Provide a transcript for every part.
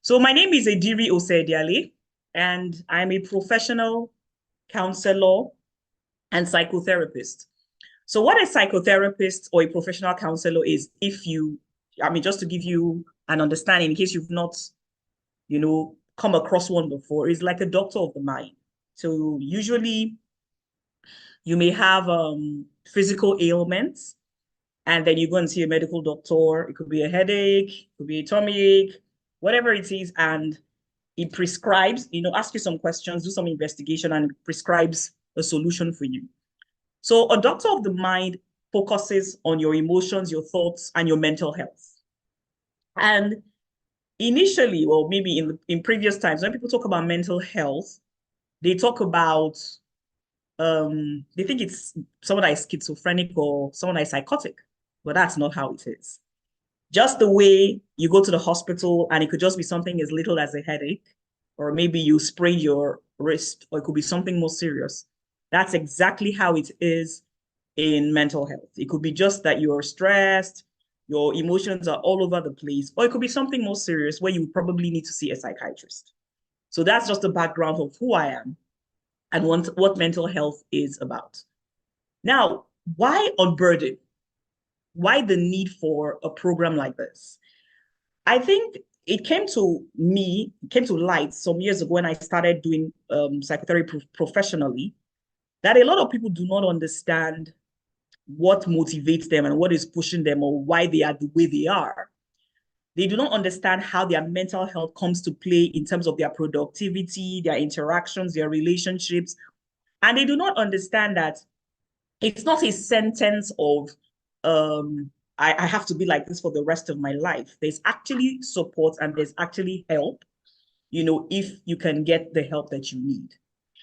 So my name is Ediri Osediale, and I'm a professional counselor and psychotherapist. So what a psychotherapist or a professional counselor is, just to give you an understanding, in case you've not, come across one before, is like a doctor of the mind. So usually you may have physical ailments, and then you go and see a medical doctor. It could be a headache, it could be a tummy ache, whatever it is, and it prescribes, ask you some questions, do some investigation, and prescribes a solution for you. So a doctor of the mind focuses on your emotions, your thoughts, and your mental health. And initially, well, maybe in previous times, when people talk about mental health, they talk about they think it's someone that is schizophrenic or someone that is psychotic, but that's not how it is. Just the way you go to the hospital and it could just be something as little as a headache, or maybe you sprain your wrist, or it could be something more serious. That's exactly how it is in mental health. It could be just that you're stressed, your emotions are all over the place, or it could be something more serious where you probably need to see a psychiatrist. So that's just the background of who I am and what mental health is about. Now, why Unburden? Why the need for a program like this? I think it came to light some years ago when I started doing psychotherapy professionally, that a lot of people do not understand what motivates them and what is pushing them or why they are the way they are. They do not understand how their mental health comes to play in terms of their productivity, their interactions, their relationships. And they do not understand that it's not a sentence of I have to be like this for the rest of my life. There's actually support and there's actually help, if you can get the help that you need.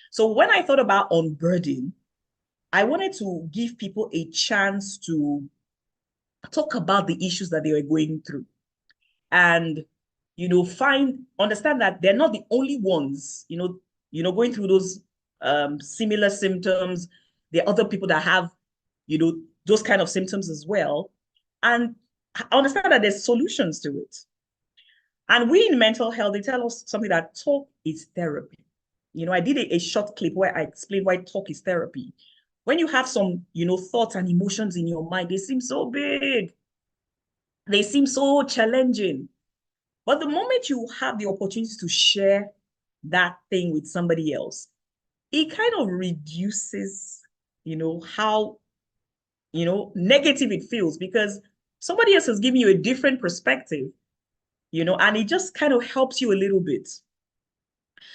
So when I thought about Unburden, I wanted to give people a chance to talk about the issues that they were going through and, understand that they're not the only ones, going through those similar symptoms. There are other people that have, those kind of symptoms as well. And understand that there's solutions to it. And we in mental health, they tell us something that talk is therapy. I did a short clip where I explained why talk is therapy. When you have some, thoughts and emotions in your mind, they seem so big. They seem so challenging. But the moment you have the opportunity to share that thing with somebody else, it kind of reduces, how, negative it feels because somebody else is giving you a different perspective, and it just kind of helps you a little bit.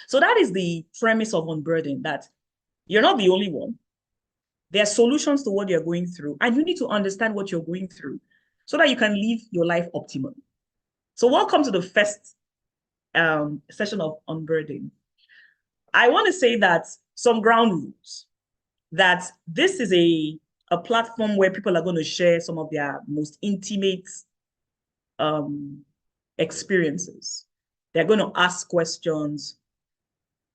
So that is the premise of Unburden, that you're not the only one. There are solutions to what you're going through, and you need to understand what you're going through so that you can live your life optimally. So welcome to the first session of Unburden. I want to say that some ground rules, that this is a platform where people are going to share some of their most intimate experiences. They're going to ask questions.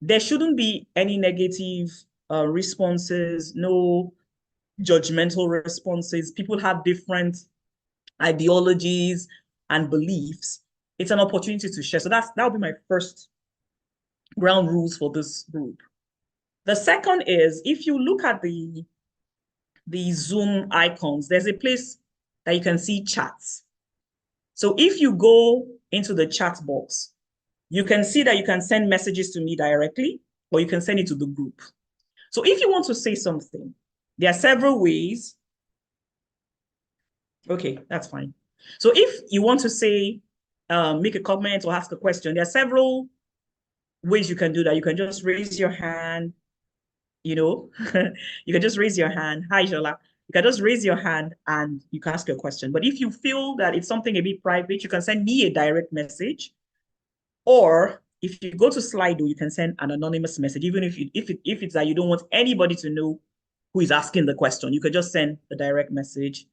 There shouldn't be any negative responses, no judgmental responses. People have different ideologies and beliefs. It's an opportunity to share. So that will be my first ground rules for this group. The second is, if you look at the Zoom icons, there's a place that you can see chats. So if you go into the chat box, you can see that you can send messages to me directly, or you can send it to the group. So if you want to say something, there are several ways. Okay, that's fine. So if you want to say, make a comment or ask a question, there are several ways you can do that. You can just raise your hand, you can just raise your hand. Hi, Jola. You can just raise your hand and you can ask your question. But if you feel that it's something a bit private, you can send me a direct message. Or if you go to Slido, you can send an anonymous message. Even if it's that you don't want anybody to know who is asking the question, you can just send a direct message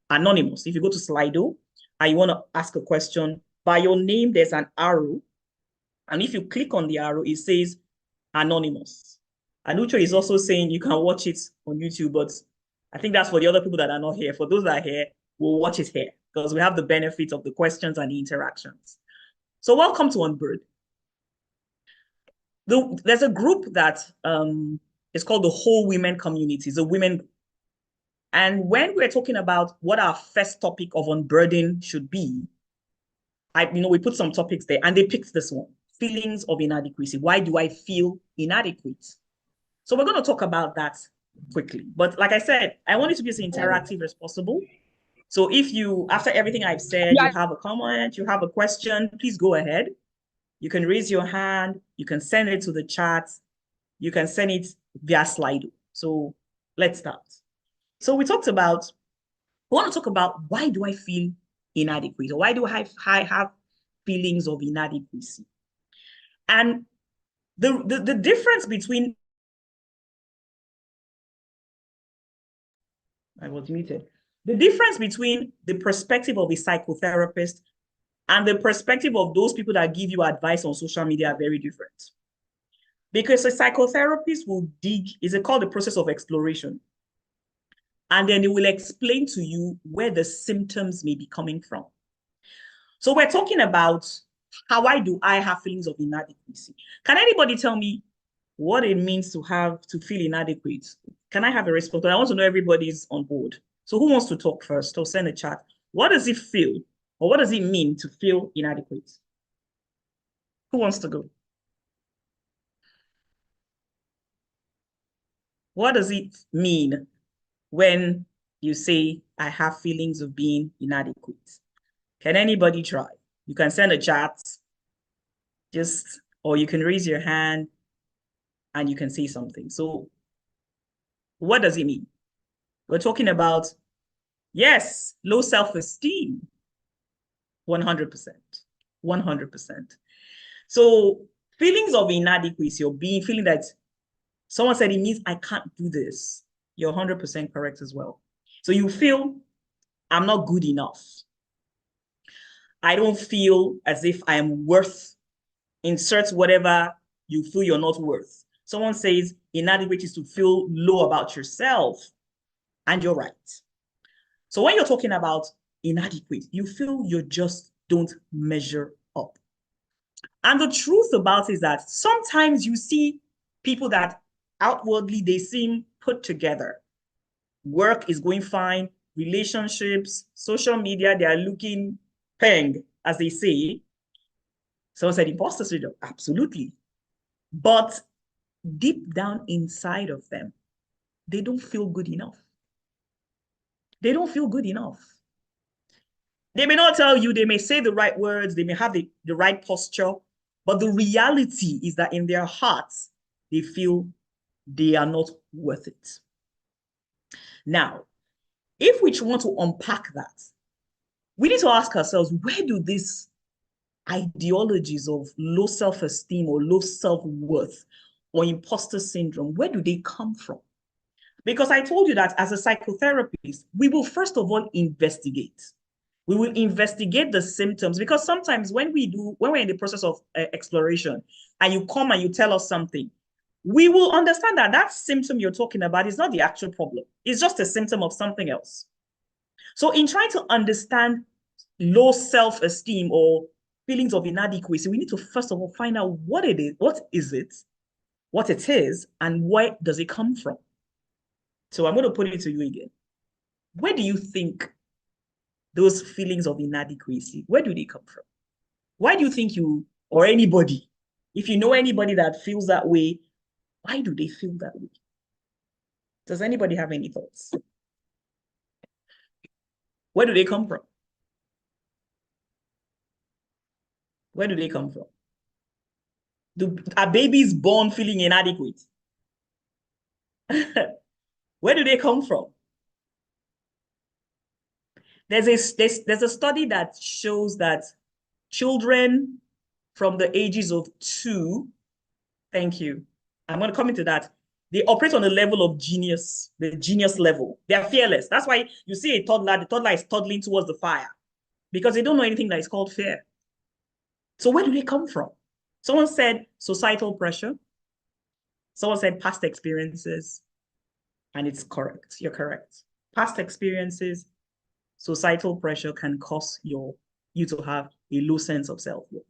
anonymous. If you go to Slido and you want to ask a question, by your name, there's an arrow. And if you click on the arrow, it says anonymous. And Ucho is also saying you can watch it on YouTube, but I think that's for the other people that are not here. For those that are here, we'll watch it here because we have the benefit of the questions and the interactions. So welcome to Unburden. There's a group that is called the Whole Women Community, the women. And when we're talking about what our first topic of Unburden should be, we put some topics there and they picked this one, feelings of inadequacy. Why do I feel inadequate? So we're going to talk about that quickly. But like I said, I want it to be as interactive as possible. So if you, after everything I've said, you have a comment, you have a question, please go ahead. You can raise your hand. You can send it to the chat. You can send it via Slido. So let's start. So we want to talk about why do I feel inadequate? Or why do I have feelings of inadequacy? And the difference between, I was muted. The difference between the perspective of a psychotherapist and the perspective of those people that give you advice on social media are very different. Because a psychotherapist will dig, is it called the process of exploration? And then it will explain to you where the symptoms may be coming from. So we're talking about why do I have feelings of inadequacy? Can anybody tell me what it means to feel inadequate? Can I have a response? I want to know everybody's on board. So who wants to talk first or send a chat? What does it feel or what does it mean to feel inadequate? Who wants to go? What does it mean when you say, I have feelings of being inadequate? Can anybody try? You can send a chat, or you can raise your hand and you can say something. So what does it mean? We're talking about, yes, low self-esteem, 100%, 100%. So feelings of inadequacy or feeling that someone said it means I can't do this, you're 100% correct as well. So you feel I'm not good enough. I don't feel as if I am worth, insert whatever you feel you're not worth. Someone says inadequate is to feel low about yourself, and you're right. So when you're talking about inadequate, you feel you just don't measure up. And the truth about it is that sometimes you see people that outwardly they seem put together. Work is going fine, relationships, social media, they are looking peng, as they say. Someone said imposter syndrome, absolutely. But deep down inside of them, they don't feel good enough. They don't feel good enough. They may not tell you, they may say the right words, they may have the right posture, but the reality is that in their hearts, they feel they are not worth it. Now, if we want to unpack that, we need to ask ourselves, where do these ideologies of low self-esteem or low self-worth or imposter syndrome, where do they come from? Because I told you that as a psychotherapist, we will first of all investigate. We will investigate the symptoms because sometimes when we're in the process of exploration and you come and you tell us something, we will understand that that symptom you're talking about is not the actual problem. It's just a symptom of something else. So in trying to understand low self-esteem or feelings of inadequacy, we need to first of all find out what it is, and where does it come from? So I'm going to put it to you again. Where do you think those feelings of inadequacy, where do they come from? Why do you think you, or anybody, if you know anybody that feels that way, why do they feel that way? Does anybody have any thoughts? Where do they come from? Where do they come from? Are babies born feeling inadequate? Where do they come from? There's a study that shows that children from the ages of 2, thank you, I'm going to come into that, they operate on the level of genius, the genius level. They are fearless. That's why you see a toddler, the toddler is toddling towards the fire because they don't know anything that is called fear. So where do they come from? Someone said societal pressure. Someone said past experiences. And it's correct. You're correct. Past experiences, societal pressure can cause you to have a low sense of self-worth.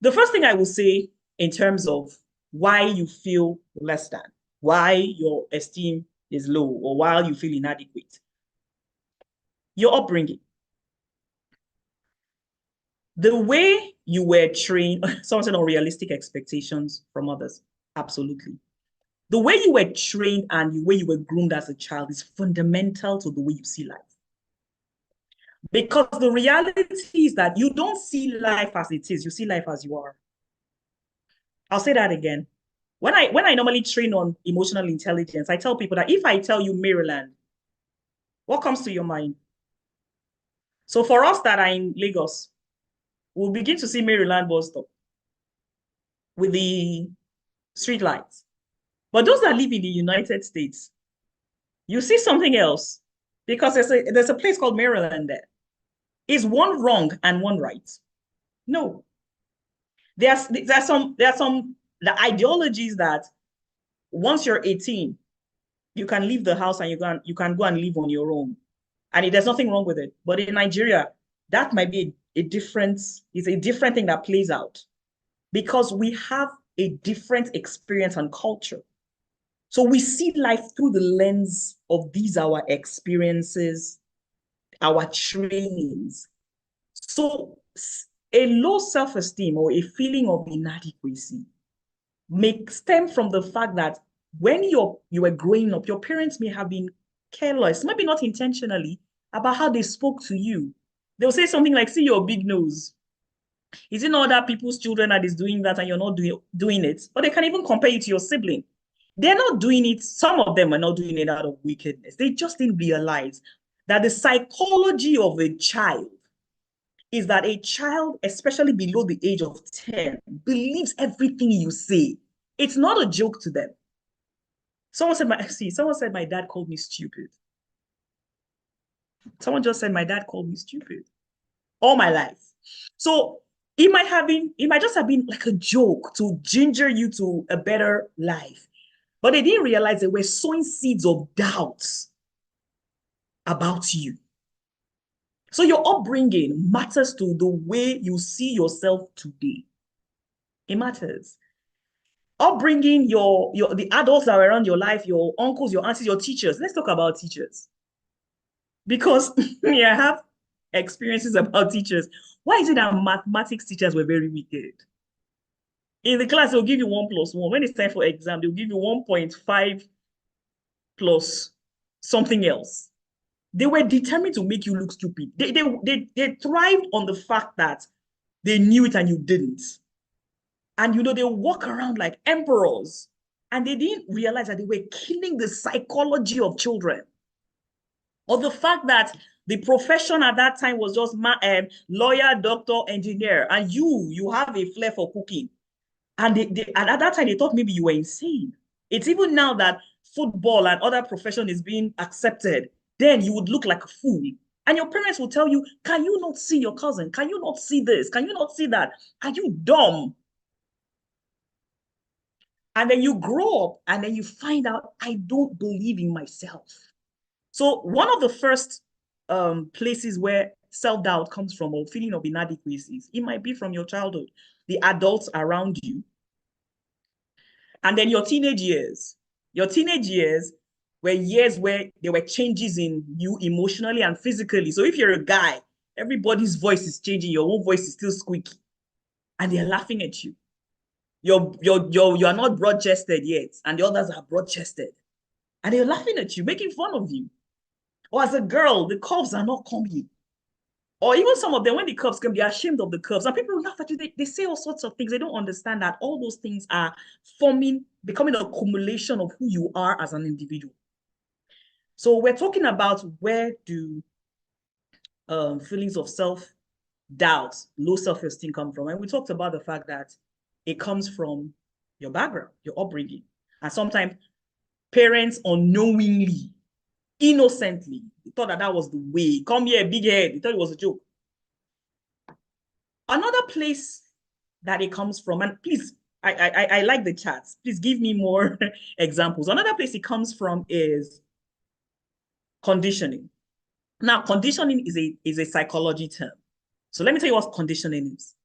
The first thing I will say in terms of why you feel less than, why your esteem is low, or why you feel inadequate, your upbringing. The way you were trained, someone said unrealistic expectations from others. Absolutely. The way you were trained and the way you were groomed as a child is fundamental to the way you see life. Because the reality is that you don't see life as it is, you see life as you are. I'll say that again. When I normally train on emotional intelligence, I tell people that if I tell you Maryland, what comes to your mind? So for us that are in Lagos, we'll begin to see Maryland bus stop with the street lights. But those that live in the United States, you see something else because there's a place called Maryland there. Is one wrong and one right? No. There's some the ideologies that once you're 18, you can leave the house and you can go and live on your own. And there's nothing wrong with it. But in Nigeria, that might be a different thing that plays out because we have a different experience and culture. So we see life through the lens of these our experiences, our trainings. So a low self-esteem or a feeling of inadequacy may stem from the fact that when you were growing up, your parents may have been careless, maybe not intentionally, about how they spoke to you. They'll say something like, see your big nose. Is it not other people's children that is doing that and you're not doing it? Or they can even compare you to your sibling. They're not doing it. Some of them are not doing it out of wickedness. They just didn't realize that the psychology of a child is that a child, especially below the age of 10, believes everything you say. It's not a joke to them. Someone said my dad called me stupid. Someone just said my dad called me stupid all my life. So it might just have been like a joke to ginger you to a better life. But they didn't realize they were sowing seeds of doubts about you. So your upbringing matters to the way you see yourself today. It matters. Upbringing, the adults that are around your life, your uncles, your aunties, your teachers. Let's talk about teachers. Because I have experiences about teachers. Why is it that mathematics teachers were very wicked? In the class, they'll give you 1+1. When it's time for exam, they'll give you 1.5 plus something else. They were determined to make you look stupid. They thrived on the fact that they knew it and you didn't. And they walk around like emperors. And they didn't realize that they were killing the psychology of children. Or the fact that the profession at that time was just lawyer, doctor, engineer, and you have a flair for cooking. And and at that time, they thought maybe you were insane. It's even now that football and other profession is being accepted, then you would look like a fool. And your parents will tell you, can you not see your cousin? Can you not see this? Can you not see that? Are you dumb? And then you grow up and then you find out, I don't believe in myself. So one of the first places where self-doubt comes from or feeling of inadequacies, it might be from your childhood, the adults around you, and then your teenage years. Your teenage years were years where there were changes in you emotionally and physically. So if you're a guy, everybody's voice is changing, your own voice is still squeaky, and they're laughing at you. You are not broad-chested yet, and the others are broad-chested, and they're laughing at you, making fun of you. Or as a girl, the curves are not coming. Or even some of them, when the curves come, they're ashamed of the curves. And people laugh at you. They say all sorts of things. They don't understand that all those things are becoming an accumulation of who you are as an individual. So we're talking about where do feelings of self-doubt, low self-esteem come from. And we talked about the fact that it comes from your background, your upbringing. And sometimes parents unknowingly, innocently, they thought that was the way. Come here, big head. They thought it was a joke. Another place that it comes from, and please, I like the chats. Please give me more examples. Another place it comes from is conditioning. Now, conditioning is a psychology term. So let me tell you what conditioning is.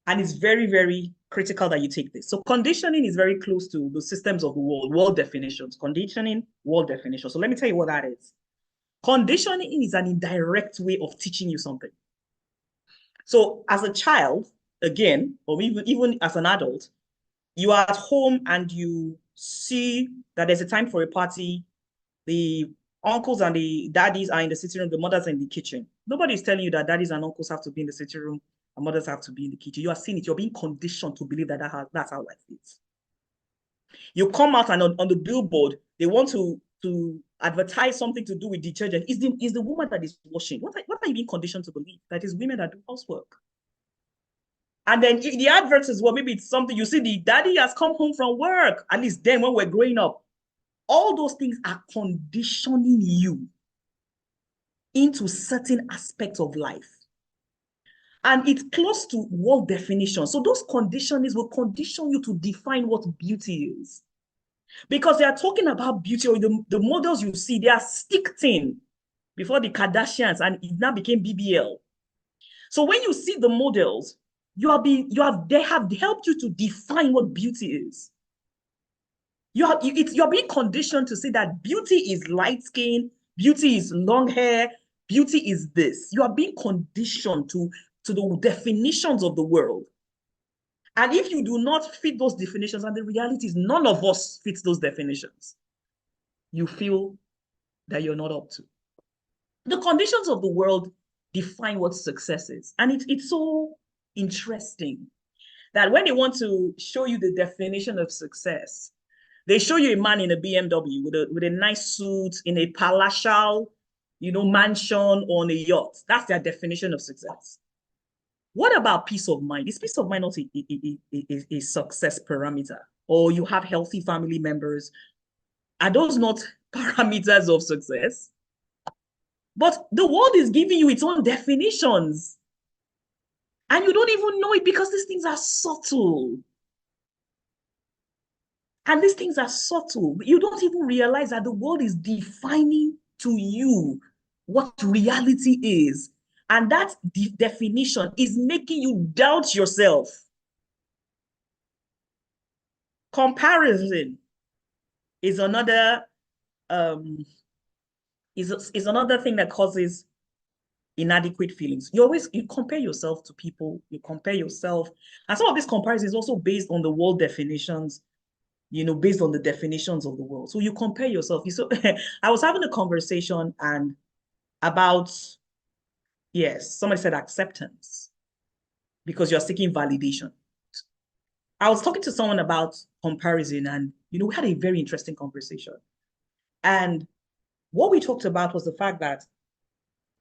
And it's very, very critical that you take this. So conditioning is very close to the systems of the world definitions. Conditioning, world definition. So let me tell you what that is. Conditioning is an indirect way of teaching you something. So as a child, again, or even as an adult, you are at home and you see that there's a time for a party. The uncles and the daddies are in the sitting room, the mothers are in the kitchen. Nobody's telling you that daddies and uncles have to be in the sitting room and mothers have to be in the kitchen. You are seeing it. You're being conditioned to believe that that's how life is. You come out and on the billboard, they want to advertise something to do with detergent. Is the woman that is washing. What are you being conditioned to believe? That is women that do housework. And then the adverts as well, maybe it's something you see the daddy has come home from work, at least then when we're growing up. All those things are conditioning you into certain aspects of life. And it's close to world definition. So those conditionings will condition you to define what beauty is. Because they are talking about beauty, or the models you see, they are stick thin before the Kardashians, and it now became BBL. So when you see the models, they have helped you to define what beauty is. You're being conditioned to say that beauty is light skin, beauty is long hair, beauty is this. You are being conditioned to the definitions of the world. And if you do not fit those definitions, and the reality is none of us fits those definitions, you feel that you're not up to. The conditions of the world define what success is. And it's so interesting that when they want to show you the definition of success, they show you a man in a BMW with a nice suit in a palatial, mansion on a yacht. That's their definition of success. What about peace of mind? Is peace of mind not a success parameter? Or you have healthy family members? Are those not parameters of success? But the world is giving you its own definitions. And you don't even know it because these things are subtle. And these things are subtle. You don't even realize that the world is defining to you what reality is. And that definition is making you doubt yourself. Comparison is another is another thing that causes inadequate feelings. You compare yourself to people, you compare yourself. And some of this comparison is also based on the world definitions, based on the definitions of the world. So you compare yourself. I was having a conversation and about, yes, somebody said acceptance because you're seeking validation. I was talking to someone about comparison and, we had a very interesting conversation. And what we talked about was the fact that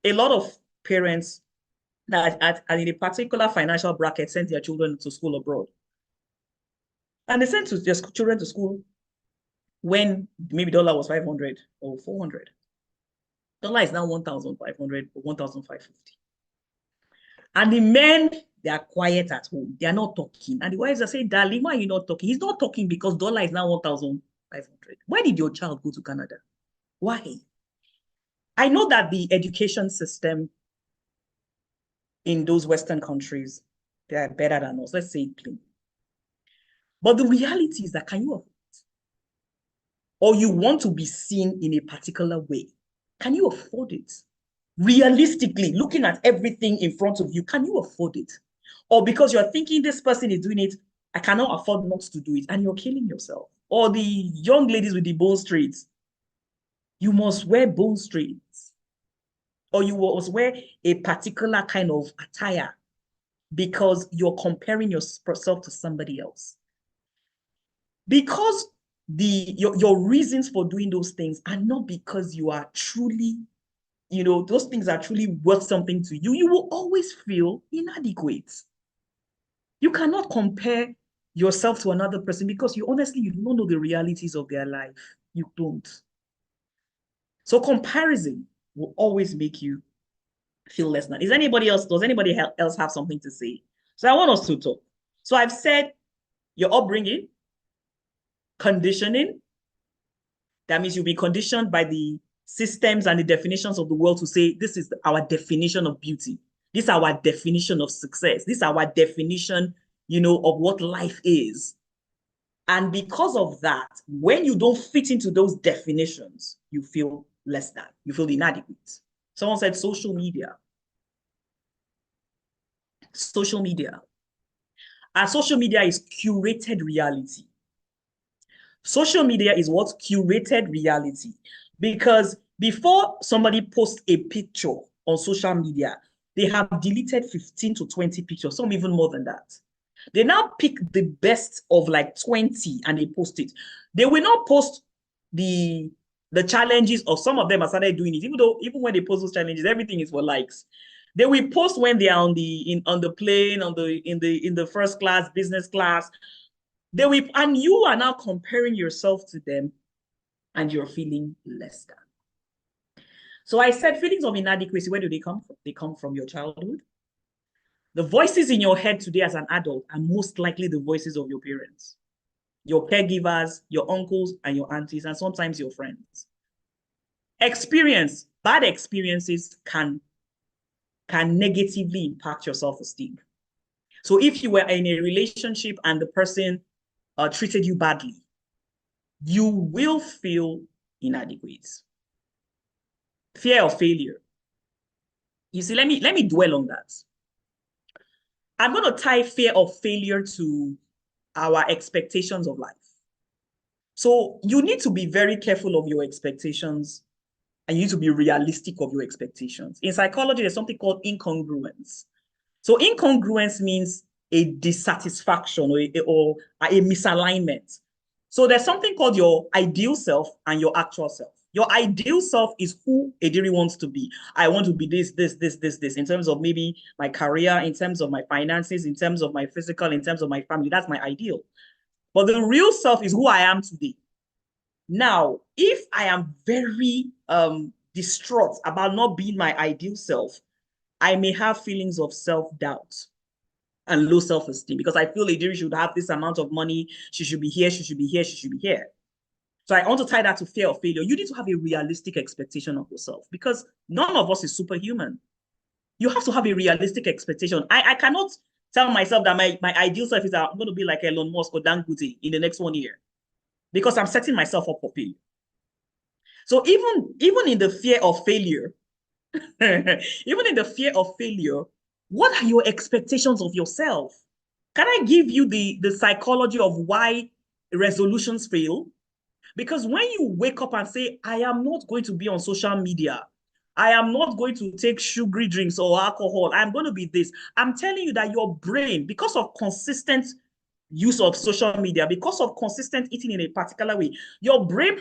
a lot of parents that are in a particular financial bracket send their children to school abroad. And they sent their children to school when maybe dollar was 500 or 400. Dollar is now 1,500 or 1,550. And the men, they are quiet at home. They are not talking. And the wives are saying, darling, why are you not talking? He's not talking because dollar is now 1,500. Why did your child go to Canada? Why? I know that the education system in those Western countries, they are better than us. Let's say it plain. But the reality is that can you afford it? Or you want to be seen in a particular way? Can you afford it? Realistically, looking at everything in front of you, can you afford it? Or because you're thinking this person is doing it, I cannot afford not to do it, and you're killing yourself. Or the young ladies with the bone straights, you must wear bone straights. Or you must wear a particular kind of attire because you're comparing yourself to somebody else. Because your reasons for doing those things are not because you are truly, those things are truly worth something to you, you will always feel inadequate. You cannot compare yourself to another person because you don't know the realities of their life. You don't. So comparison will always make you feel less than. Does anybody else have something to say? So I want us to talk. So I've said your upbringing, conditioning. That means you'll be conditioned by the systems and the definitions of the world to say, this is our definition of beauty. This is our definition of success. This is our definition, of what life is. And because of that, when you don't fit into those definitions, you feel less than, you feel inadequate. Someone said social media. Social media. And social media is curated reality. Social media is what? Curated reality. Because before somebody posts a picture on social media, they have deleted 15 to 20 pictures, some even more than that. They now pick the best of like 20 and they post it. They will not post the challenges, or some of them have started doing it, even when they post those challenges, everything is for likes. They will post when they are on the plane, in the first class, business class. They will, and you are now comparing yourself to them, and you're feeling less than. So I said, feelings of inadequacy, where do they come from? They come from your childhood. The voices in your head today as an adult are most likely the voices of your parents, your caregivers, your uncles, and your aunties, and sometimes your friends. Bad experiences can negatively impact your self-esteem. So if you were in a relationship and the person treated you badly, you will feel inadequate. Fear of failure. You see, let me dwell on that. I'm going to tie fear of failure to our expectations of life. So you need to be very careful of your expectations, and you need to be realistic of your expectations. In psychology, there's something called incongruence. So incongruence means a dissatisfaction or a misalignment. So there's something called your ideal self and your actual self. Your ideal self is who Ediri wants to be. I want to be this, in terms of maybe my career, in terms of my finances, in terms of my physical, in terms of my family. That's my ideal. But the real self is who I am today. Now, if I am very distraught about not being my ideal self, I may have feelings of self-doubt and low self-esteem, because I feel Ediri should have this amount of money. She should be here, she should be here, she should be here. So I want to tie that to fear of failure. You need to have a realistic expectation of yourself, because none of us is superhuman. You have to have a realistic expectation. I cannot tell myself that my ideal self is that I'm going to be like Elon Musk or Dangote in the next 1 year, because I'm setting myself up for failure. So even in the fear of failure, even in the fear of failure, what are your expectations of yourself? Can I give you the psychology of why resolutions fail? Because when you wake up and say, I am not going to be on social media, I am not going to take sugary drinks or alcohol, I'm going to be this, I'm telling you that your brain, because of consistent use of social media, because of consistent eating in a particular way, your brain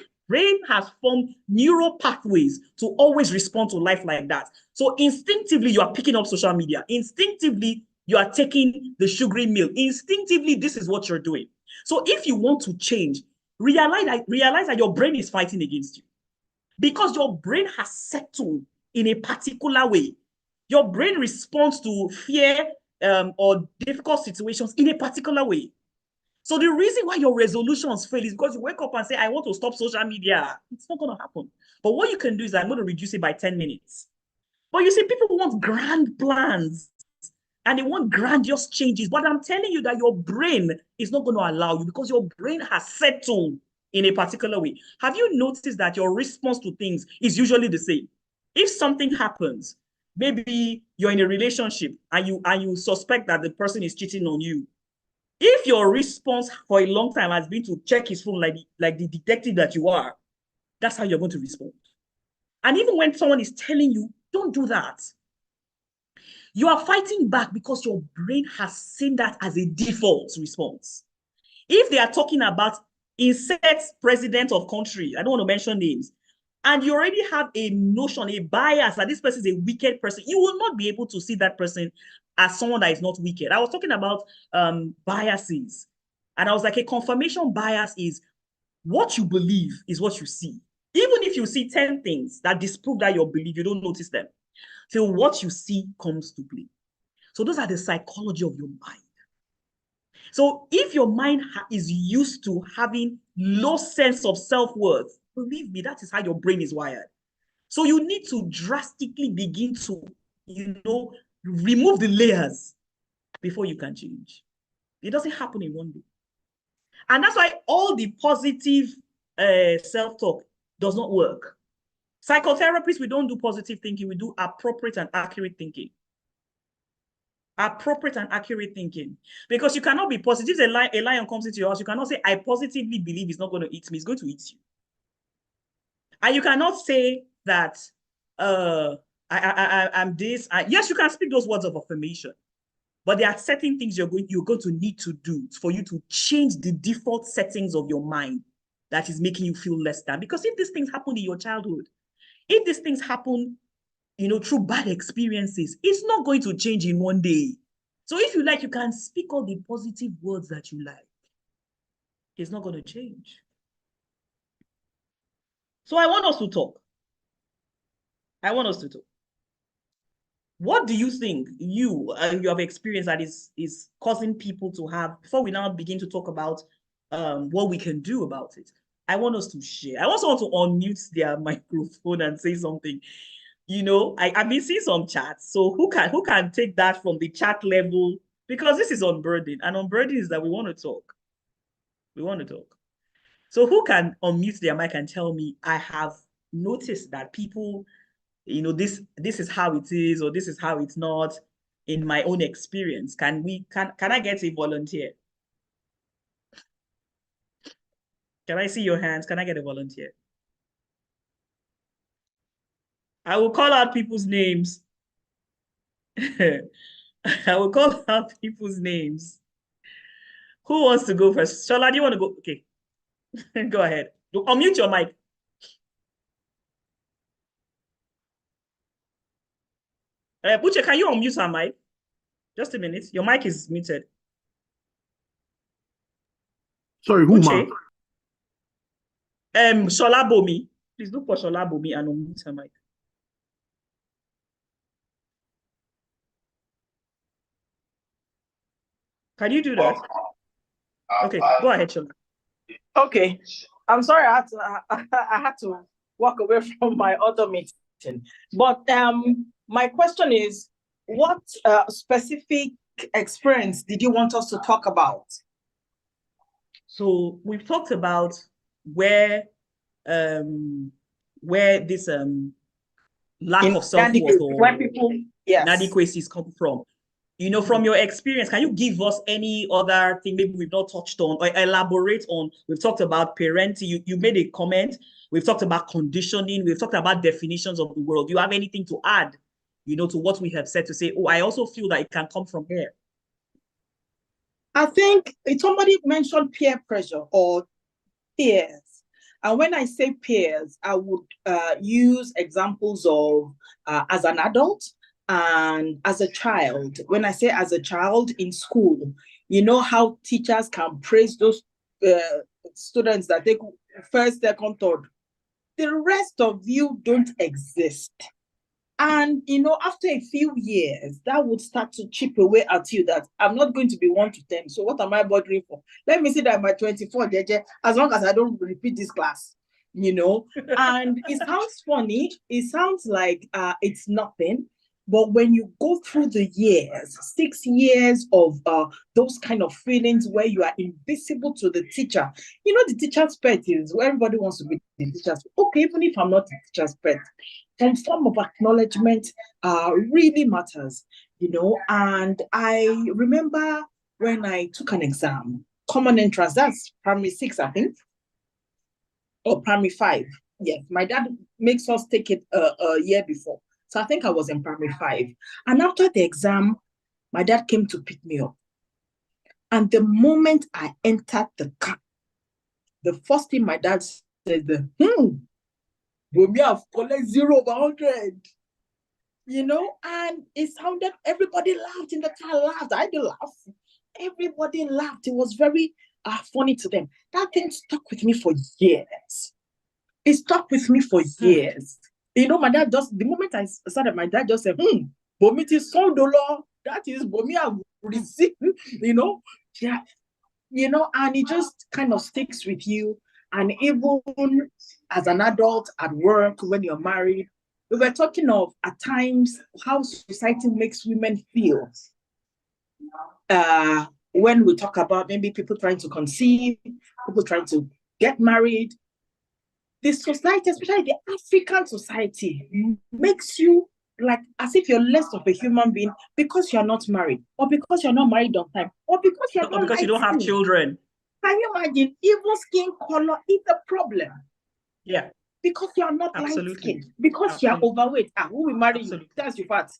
has formed neural pathways to always respond to life like that. So instinctively, you are picking up social media. Instinctively, you are taking the sugary meal. Instinctively, this is what you're doing. So if you want to change, realize that your brain is fighting against you, because your brain has settled in a particular way. Your brain responds to fear or difficult situations in a particular way. So the reason why your resolutions fail is because you wake up and say, I want to stop social media. It's not going to happen. But what you can do is, I'm going to reduce it by 10 minutes. But you see, people want grand plans and they want grandiose changes. But I'm telling you that your brain is not going to allow you, because your brain has settled in a particular way. Have you noticed that your response to things is usually the same? If something happens, maybe you're in a relationship and you suspect that the person is cheating on you. If your response for a long time has been to check his phone like the detective that you are, that's how you're going to respond. And even when someone is telling you, don't do that, you are fighting back because your brain has seen that as a default response. If they are talking about insert president of country, I don't want to mention names, and you already have a notion, a bias that this person is a wicked person, you will not be able to see that person as someone that is not wicked. I was talking about biases. And I was like, a confirmation bias is what you believe is what you see. Even if you see 10 things that disprove that your belief, you don't notice them till what you see comes to play. So those are the psychology of your mind. So if your mind is used to having low sense of self-worth, believe me, that is how your brain is wired. So you need to drastically begin to, remove the layers before you can change. It doesn't happen in one day. And that's why all the positive self-talk does not work. Psychotherapists, we don't do positive thinking. We do appropriate and accurate thinking. Appropriate and accurate thinking. Because you cannot be positive. If a lion comes into your house, you cannot say, I positively believe it's not going to eat me. It's going to eat you. And you cannot say that I'm this. Yes, you can speak those words of affirmation. But there are certain things you're going to need to do for you to change the default settings of your mind that is making you feel less than. Because if these things happen in your childhood, if these things happen, through bad experiences, it's not going to change in one day. So if you like, you can speak all the positive words that you like. It's not going to change. So I want us to talk. What do you think you have experienced that is causing people to have, before we now begin to talk about what we can do about it? I want us to share. I want someone to unmute their microphone and say something. I've been seeing some chats. So who can take that from the chat level? Because this is Unburden. And Unburden is that we want to talk. So who can unmute their mic and tell me, I have noticed that people, this is how it is, or this is how it's not in my own experience. Can I get a volunteer? Can I see your hands? Can I get a volunteer? I will call out people's names. I will call out people's names. Who wants to go first? Shola, do you want to go? Okay. Go ahead. Unmute your mic. Buche, can you unmute her mic? Just a minute. Your mic is muted. Sorry, who, ma? Shola Bomi. Please look for Shola Bomi and unmute her mic. Can you do that? Okay, go ahead, Shola. Okay. I'm sorry, I had to walk away from my other meeting. But my question is, what specific experience did you want us to talk about? So we've talked about where this lack of self-worth or where people, yes, inadequacies come from. From your experience, can you give us any other thing maybe we've not touched on or elaborate on? We've talked about parenting. You made a comment. We've talked about conditioning. We've talked about definitions of the world. Do you have anything to add, to what we have said, to say, oh, I also feel that it can come from here? I think somebody mentioned peer pressure or peers. And when I say peers, I would use examples of as an adult and as a child. When I say as a child in school, you know how teachers can praise those students that take first, second, third. The rest of you don't exist. And, after a few years, that would start to chip away at you that I'm not going to be 1 to 10. So what am I bothering for? Let me see that my 24, as long as I don't repeat this class, And it sounds funny. It sounds like it's nothing. But when you go through the years, 6 years of those kind of feelings where you are invisible to the teacher, the teacher's pet is where everybody wants to be the teacher's pet. Okay, even if I'm not the teacher's pet, some form of acknowledgement really matters, And I remember when I took an exam, common entrance, that's primary 6, I think, or primary 5. Yes, my dad makes us take it a year before. So I think I was in primary 5. And after the exam, my dad came to pick me up. And the moment I entered the car, the first thing my dad said, Bomi have collected 0 over 100. And it sounded, everybody laughed in the car, laughed. I didn't laugh. Everybody laughed. It was very funny to them. That thing stuck with me for years. It stuck with me for years. My dad just, the moment I started, my dad just said, Bomi is so dollar. That is Bomi have received, Yeah. And it just kind of sticks with you. And even as an adult at work, when you're married, we were talking of at times how society makes women feel. When we talk about maybe people trying to conceive, people trying to get married, the society, especially the African society, makes you like as if you're less of a human being because you're not married, or because you're not married on time, or because you're not because you don't have children. Can you imagine? Even skin color is a problem. Yeah. Because you're not light skinned, because you're overweight. Who will marry you? That's your fat.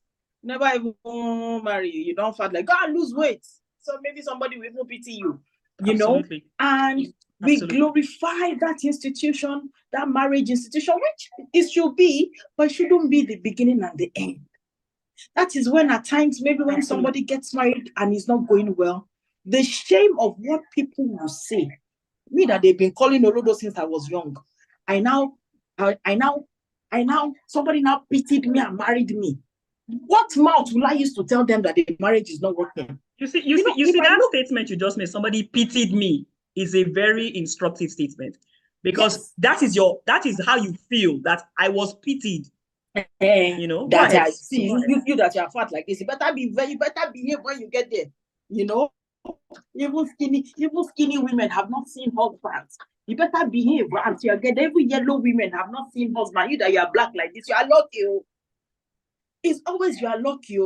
Never even marry you. You don't fat, like go and lose weight. So maybe somebody will even pity you. You know, and we glorify that institution, that marriage institution, which it should be, but it shouldn't be the beginning and the end. That is when at times, maybe when somebody gets married and it's not going well, the shame of what people will say. Me that they've been calling Olodo since I was young. I now, somebody now pitied me and married me. What mouth will I use to tell them that the marriage is not working? You see that statement you just made, somebody pitied me, is a very instructive statement, because that is how you feel, that I was pitied. You know, that I see you that you are fat like this. You better behave when you get there. You know, even skinny women have not seen husbands. You better behave until you get there. Every yellow women have not seen husband. You that you are black like this, you are lucky. It's always you are lucky.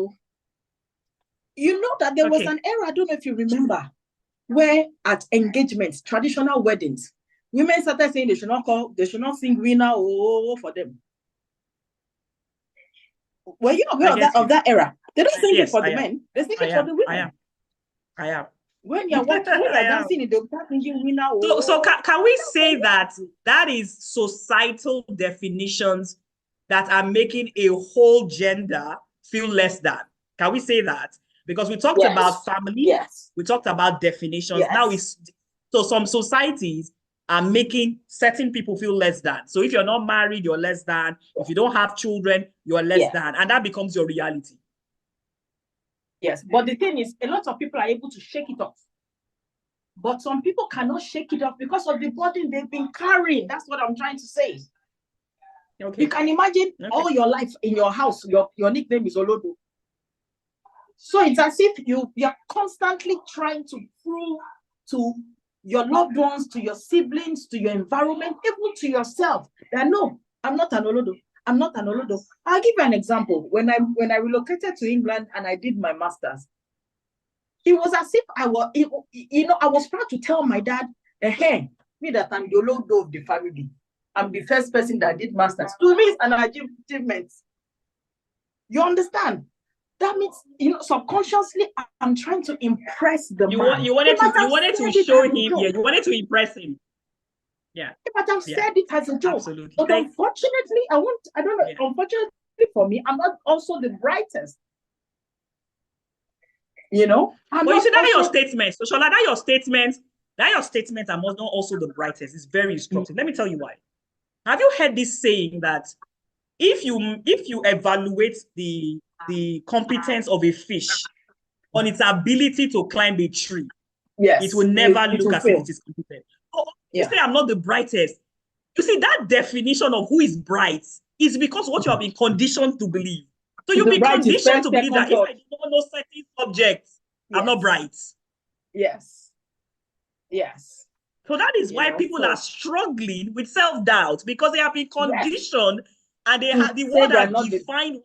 You know that there was an era, I don't know if you remember, where at engagements, traditional weddings, women started saying they should not sing winner for them. Were you aware of that era? They don't sing it for the men. They sing it for the women. I am. When you're dancing in the back, singing winner. So can we say that is societal definitions that are making a whole gender feel less than? Can we say that? Because we talked about family, we talked about definitions. Now so some societies are making certain people feel less than. So if you're not married, you're less than. If you don't have children, you're less than. And that becomes your reality. Yes, but the thing is, a lot of people are able to shake it off. But some people cannot shake it off because of the burden they've been carrying. That's what I'm trying to say. You can imagine all your life in your house, your nickname is Olodo. So it's as if you're constantly trying to prove to your loved ones, to your siblings, to your environment, even to yourself, that no, I'm not an Olodo. I'm not an Olodo. I'll give you an example. When I relocated to England and I did my master's, it was as if I was proud to tell my dad, hey, me that I'm the Olodo of the family. I'm the first person that did master's. To me, it's an achievement. You understand? That means, subconsciously, I'm trying to impress the man. You wanted to show him, you wanted to impress him. Yeah. But I've said it as a joke. Absolutely. But unfortunately, unfortunately for me, I'm not also the brightest. But you see, that your statement. So Shola, that your statement are not also the brightest. It's very instructive. Let me tell you why. Have you heard this saying that if you evaluate the competence of a fish on its ability to climb a tree, it will never look as if it is competent. You say I'm not the brightest. You see, that definition of who is bright is because what you have been conditioned to believe. So you'll be conditioned to believe that if I don't know certain subjects, I'm not bright. Yes. So that is why people are struggling with self-doubt, because they have been conditioned and they have the word has defined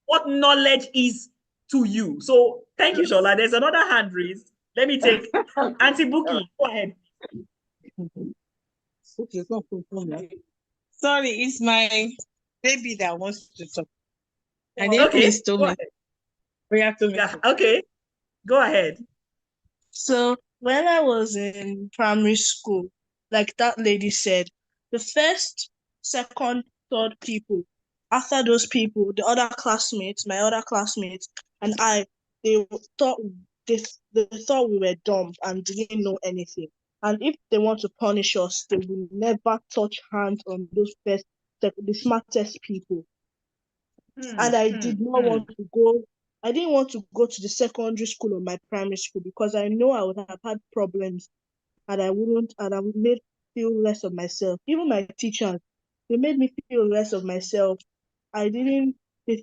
what knowledge is to you. So thank you, Shola. There's another hand raised. Let me take Auntie Buki. Go ahead. Sorry, it's my baby that wants to talk. Okay, go ahead. So when I was in primary school, like that lady said, the first, second, third people, after those people, my other classmates, and they thought we were dumb and didn't know anything. And if they want to punish us, they will never touch hands on those the smartest people. And I did not want to go. I didn't want to go to the secondary school or my primary school because I know I would have had problems, and I would feel less of myself. Even my teachers, they made me feel less of myself. I didn't. They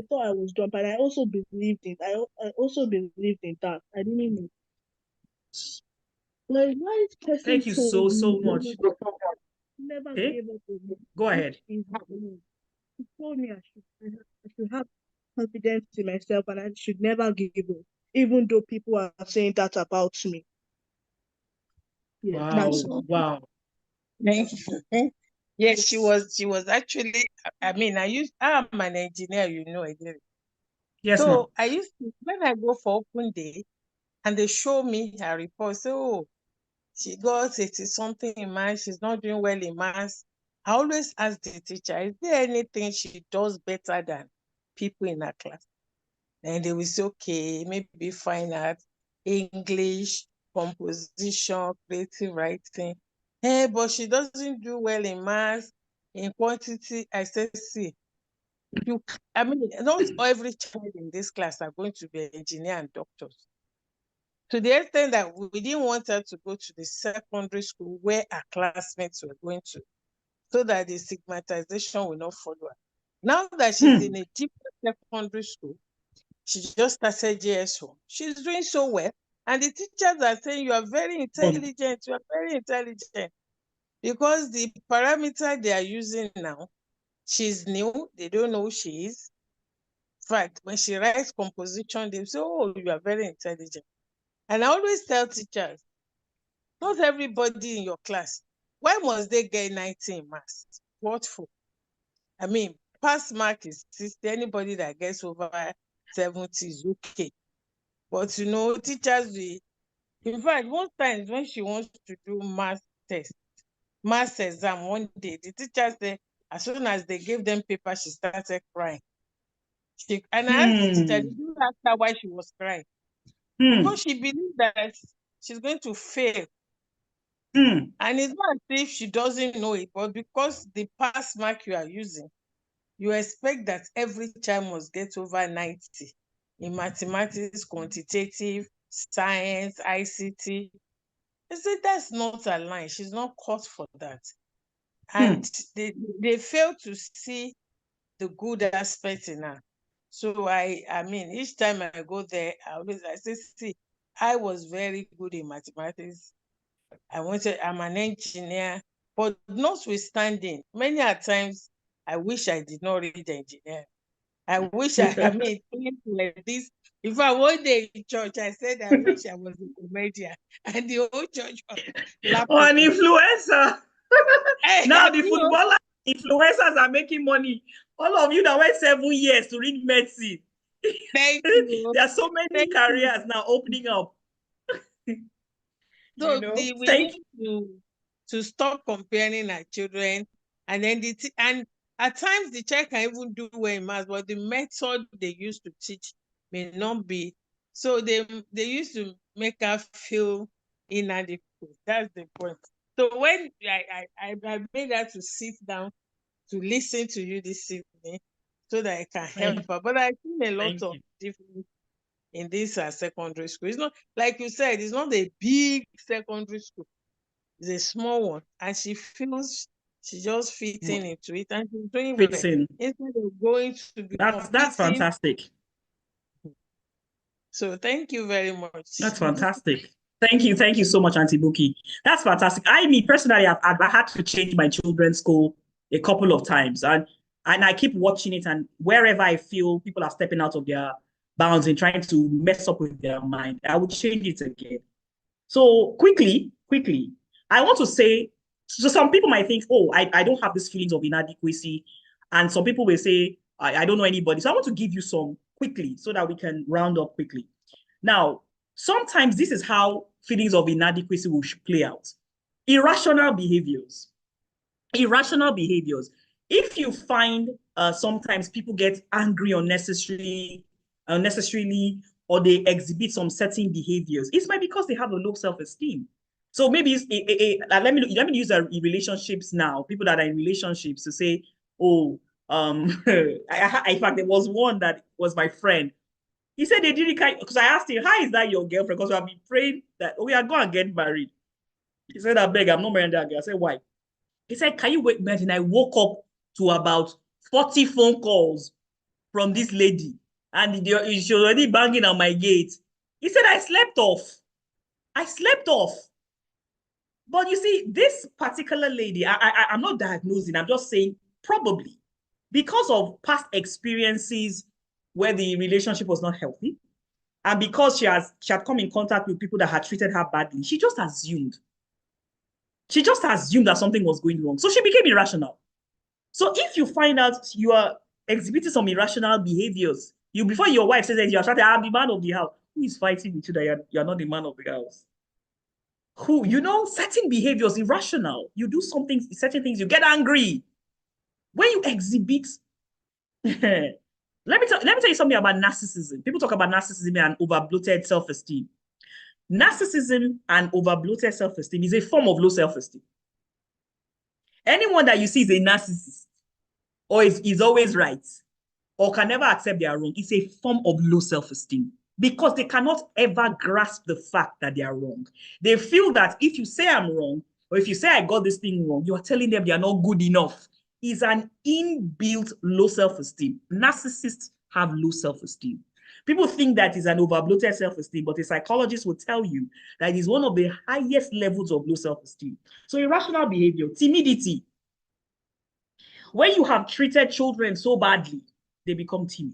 thought I was drunk, but I also believed in. I also believed in that. I didn't know. Like why person Thank you told so me much. never Okay, gave up on me. go ahead. He told me I should have confidence in myself and I should never give up, even though people are saying that about me. Yeah, that's Wow, all. wow. Yes, she was actually, I mean, I'm an engineer, again. Yes, ma'am. So I used to, when I go for open day and they show me her report, say, oh, she got 80 something in maths, she's not doing well in maths. I always ask the teacher, is there anything she does better than people in her class? And they will say, okay, maybe fine art, English, composition, creative writing. Hey, but she doesn't do well in maths, in quantity. I said, see, I mean, not every child in this class are going to be an engineer and doctors. To the extent that we didn't want her to go to the secondary school where her classmates were going to, so that the stigmatization will not follow her. Now that she's in a different secondary school, she just started JS1. She's doing so well. And the teachers are saying, you are very intelligent, you are very intelligent. Because the parameter they are using now, she's new, they don't know who she is. In fact, when she writes composition, they say, oh, you are very intelligent. And I always tell teachers, not everybody in your class, why must they get 90 in maths? What for? I mean, pass mark is 60. Anybody that gets over 70 is okay. But teachers will, in fact, most times when she wants to do math exam one day, the teacher said as soon as they gave them paper, she started crying. And I asked the teacher, did you ask her why she was crying? Because she believed that she's going to fail. And it's not as if she doesn't know it, but because the pass mark you are using, you expect that every child must get over 90 in mathematics, quantitative, science, ICT. I said, that's not a line. She's not caught for that. And they fail to see the good aspect in her. So I mean, each time I go there, I say, see, I was very good in mathematics. I'm an engineer, but notwithstanding, many a times I wish I did not read engineering. I wish I mean things like this. If I one day in church, I said I wish I was a comedian, and the whole church was laughing. An influencer. Now the You know, footballer influencers are making money. All of you that went 7 years to read medicine. thank you. There are so many Thank careers you. now opening up. So we Thank need to stop comparing our children, and then and at times the child can even do well in maths, but the method they used to teach may not be. So they used to make her feel inadequate. That's the point. So when I made her to sit down to listen to you this evening, so that I can help her. But I've seen a lot of difference in this secondary school. It's not, like you said, it's not a big secondary school. It's a small one. And she feels she's just fitting into it and she's doing well. fitting. Instead of going to be That's competing. fantastic. So thank you very much. That's fantastic. Thank you so much, Auntie Buki. That's fantastic. Me personally, I've had to change my children's school a couple of times, and I keep watching it. And wherever I feel people are stepping out of their bounds and trying to mess up with their mind, I would change it again. So quickly, I want to say, so some people might think, oh, I don't have these feelings of inadequacy, and some people will say, I don't know anybody. So I want to give you some quickly so that we can round up quickly. Now, sometimes this is how feelings of inadequacy will play out. Irrational behaviors. Irrational behaviors. If you find sometimes people get angry unnecessarily, or they exhibit some certain behaviors, it's maybe because they have a low self-esteem. So maybe let me use relationships now. People that are in relationships to say, oh, in fact, there was one that was my friend. He said they didn't, because I asked him, how is that your girlfriend? Because we have been praying that we are going to get married. He said, I beg, I'm not marrying that girl. I said, why? He said, can you imagine? I woke up to about 40 phone calls from this lady, and she's already banging on my gate. He said, I slept off. I slept off. But you see, this particular lady, I'm not diagnosing, I'm just saying probably because of past experiences where the relationship was not healthy, and because she had come in contact with people that had treated her badly, she just assumed. She just assumed that something was going wrong. So she became irrational. So if you find out you are exhibiting some irrational behaviors, before your wife says that you're trying to have the man of the house, who is fighting with you that you're not the man of the house? Who, certain behaviors, irrational. You do something, certain things, you get angry. When you exhibit, let me tell you something about narcissism. People talk about narcissism and over-bloated self-esteem. Narcissism and over-bloated self-esteem is a form of low self-esteem. Anyone that you see is a narcissist, or is always right, or can never accept they are wrong, is a form of low self-esteem, because they cannot ever grasp the fact that they are wrong. They feel that if you say I'm wrong, or if you say I got this thing wrong, you are telling them they are not good enough. It's an inbuilt low self-esteem. Narcissists have low self-esteem. People think that is an over-bloated self-esteem, but a psychologist will tell you that it is one of the highest levels of low self-esteem. So irrational behavior, timidity. When you have treated children so badly, they become timid.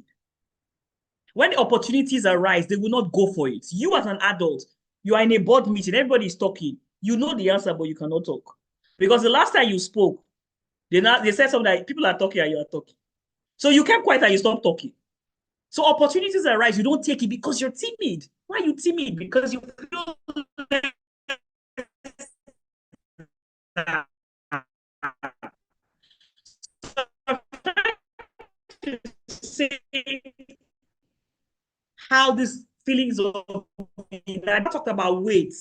When the opportunities arise, they will not go for it. You as an adult, you are in a board meeting, everybody is talking. You know the answer, but you cannot talk. Because the last time you spoke, they said something like, people are talking and you are talking. So you kept quiet and you stopped talking. So opportunities arise, you don't take it because you're timid. Why are you timid? Because you feel how these feelings of I talked about weight.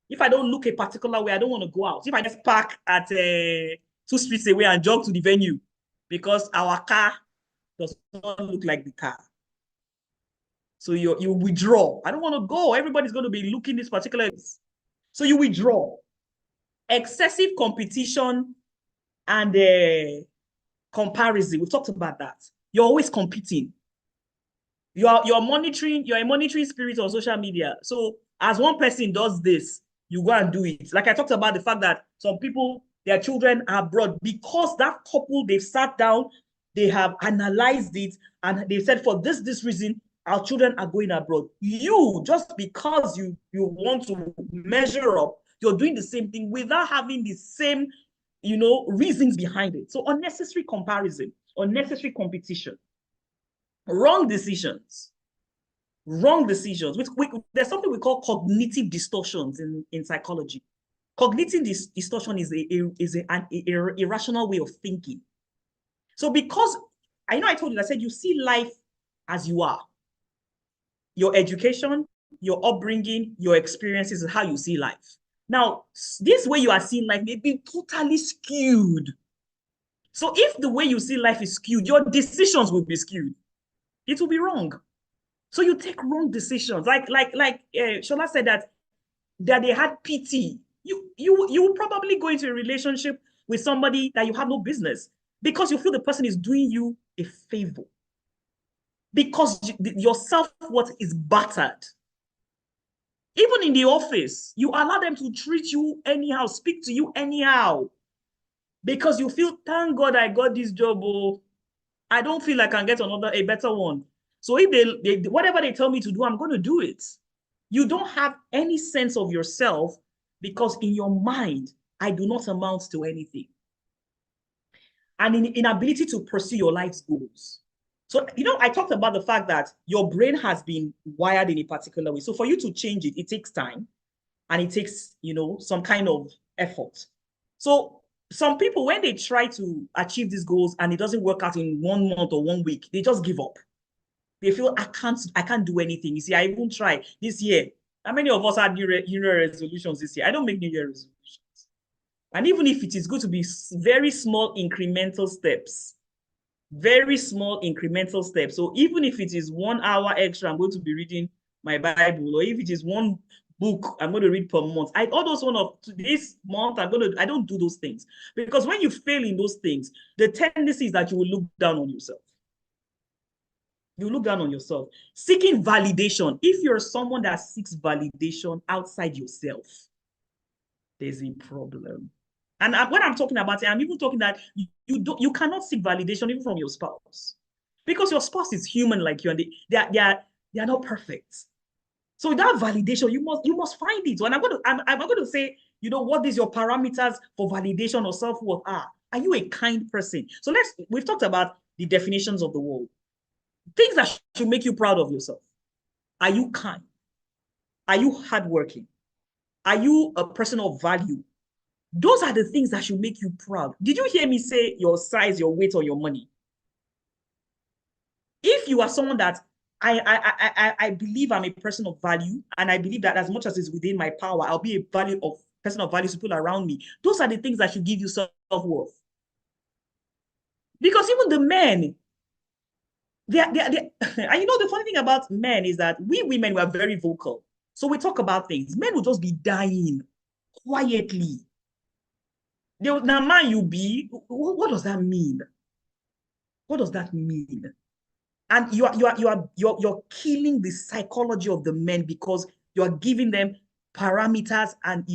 If I don't look a particular way, I don't want to go out. If I just park at 2 streets away and jog to the venue because our car does not look like the car. So you withdraw. I don't want to go. Everybody's going to be looking this particular. So you withdraw. Excessive competition and comparison. We've talked about that. You're always competing. You're a monitoring spirit on social media. So as one person does this, you go and do it. Like I talked about the fact that some people, their children are abroad because that couple, they've sat down, they have analyzed it, and they've said for this reason, our children are going abroad. You, just because you want to measure up, you're doing the same thing without having the same, reasons behind it. So unnecessary comparison, unnecessary competition. Wrong decisions. There's something we call cognitive distortions in psychology. Cognitive distortion is an irrational way of thinking. So because, I told you, I said you see life as you are. Your education, your upbringing, your experiences is how you see life. Now, this way you are seeing life may be totally skewed. So if the way you see life is skewed, your decisions will be skewed. It will be wrong. So you take wrong decisions. Like Shola said that they had pity. You will probably go into a relationship with somebody that you have no business because you feel the person is doing you a favor. Because your self-worth is battered. Even in the office, you allow them to treat you anyhow, speak to you anyhow. Because you feel, thank God I got this job. Oh, I don't feel like I can get a better one. So if they whatever they tell me to do, I'm going to do it. You don't have any sense of yourself because in your mind, I do not amount to anything. And in inability to pursue your life's goals. So, I talked about the fact that your brain has been wired in a particular way. So for you to change it, it takes time and it takes, some kind of effort. So some people, when they try to achieve these goals and it doesn't work out in 1 month or 1 week, they just give up. They feel, I can't do anything. You see, I even tried this year. How many of us had New Year resolutions this year? I don't make New Year resolutions. And even if it is good to be very small incremental steps, very small incremental steps. So even if it is 1 hour extra, I'm going to be reading my Bible, or if it is one book I'm going to read per month. All those one of this month, I don't do those things. Because when you fail in those things, the tendency is that you will look down on yourself. You look down on yourself. Seeking validation. If you're someone that seeks validation outside yourself, there's a problem. And when I'm talking about it, I'm even talking that you cannot seek validation even from your spouse, because your spouse is human like you, and they are not perfect. So that validation, you must find it. And I'm going to say, what is your parameters for validation or self-worth are? Are you a kind person? So we've talked about the definitions of the world. Things that should make you proud of yourself. Are you kind? Are you hardworking? Are you a person of value? Those are the things that should make you proud. Did you hear me say your size, your weight, or your money? If you are someone that I believe I'm a person of value, and I believe that as much as is within my power, I'll be a person of value to people around me. Those are the things that should give you self-worth. Because even the men, and the funny thing about men is that we women were very vocal. So we talk about things. Men will just be dying quietly. Now, man, you be, what does that mean? What does that mean? And you're killing the psychology of the men, because you're giving them parameters and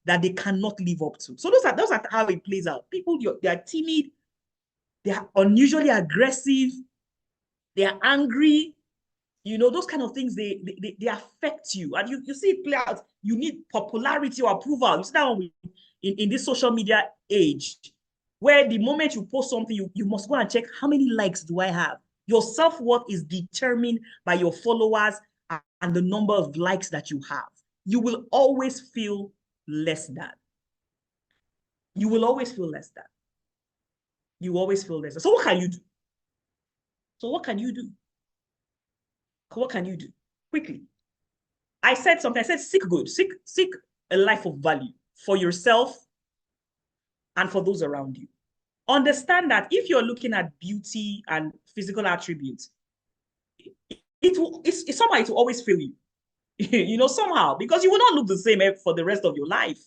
that they cannot live up to. So those are how it plays out. People, they are timid, they are unusually aggressive, they are angry. Those kind of things, they affect you. And you see it play out. You need popularity or approval. You see that one in this social media age, where the moment you post something, you must go and check, how many likes do I have? Your self-worth is determined by your followers and the number of likes that you have. You will always feel less than. You will always feel less than. You always feel less than. So what can you do? What can you do? Quickly. I said something. I said seek good. Seek a life of value for yourself and for those around you. Understand that if you're looking at beauty and physical attributes, it will always fail you, somehow, because you will not look the same for the rest of your life.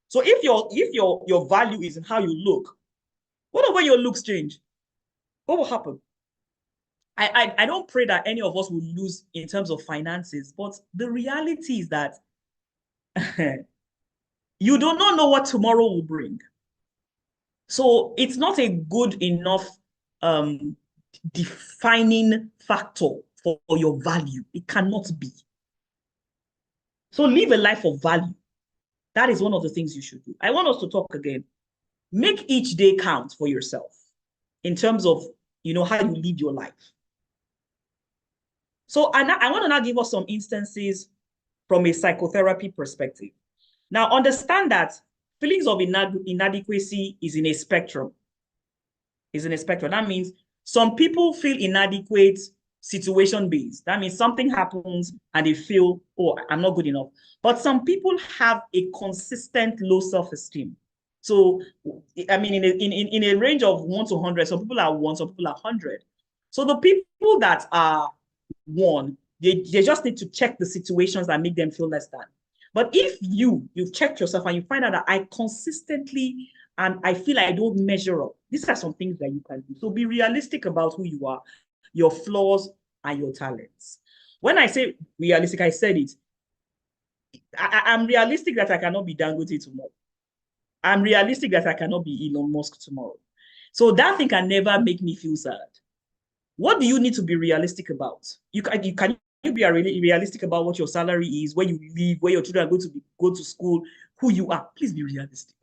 So if your value is in how you look, what if when your looks change? What will happen? I don't pray that any of us will lose in terms of finances, but the reality is that you do not know what tomorrow will bring. So it's not a good enough defining factor for your value. It cannot be. So live a life of value. That is one of the things you should do. I want us to talk again. Make each day count for yourself in terms of, how you live your life. So I want to now give us some instances from a psychotherapy perspective. Now, understand that feelings of inadequacy is in a spectrum. That means some people feel inadequate situation-based. That means something happens and they feel, oh, I'm not good enough. But some people have a consistent low self-esteem. So, I mean, in a range of 1 to 100, some people are 1, some people are 100. So the people that are 1, they just need to check the situations that make them feel less than. But if you've checked yourself and you find out that I consistently and I feel I don't measure up, these are some things that you can do. So be realistic about who you are, your flaws and your talents. When I say realistic, I said it. I'm realistic that I cannot be Dangote tomorrow. I'm realistic that I cannot be Elon Musk tomorrow. So that thing can never make me feel sad. What do you need to be realistic about? Can you be realistic about what your salary is, where you live, where your children are going to go to school, who you are? Please be realistic.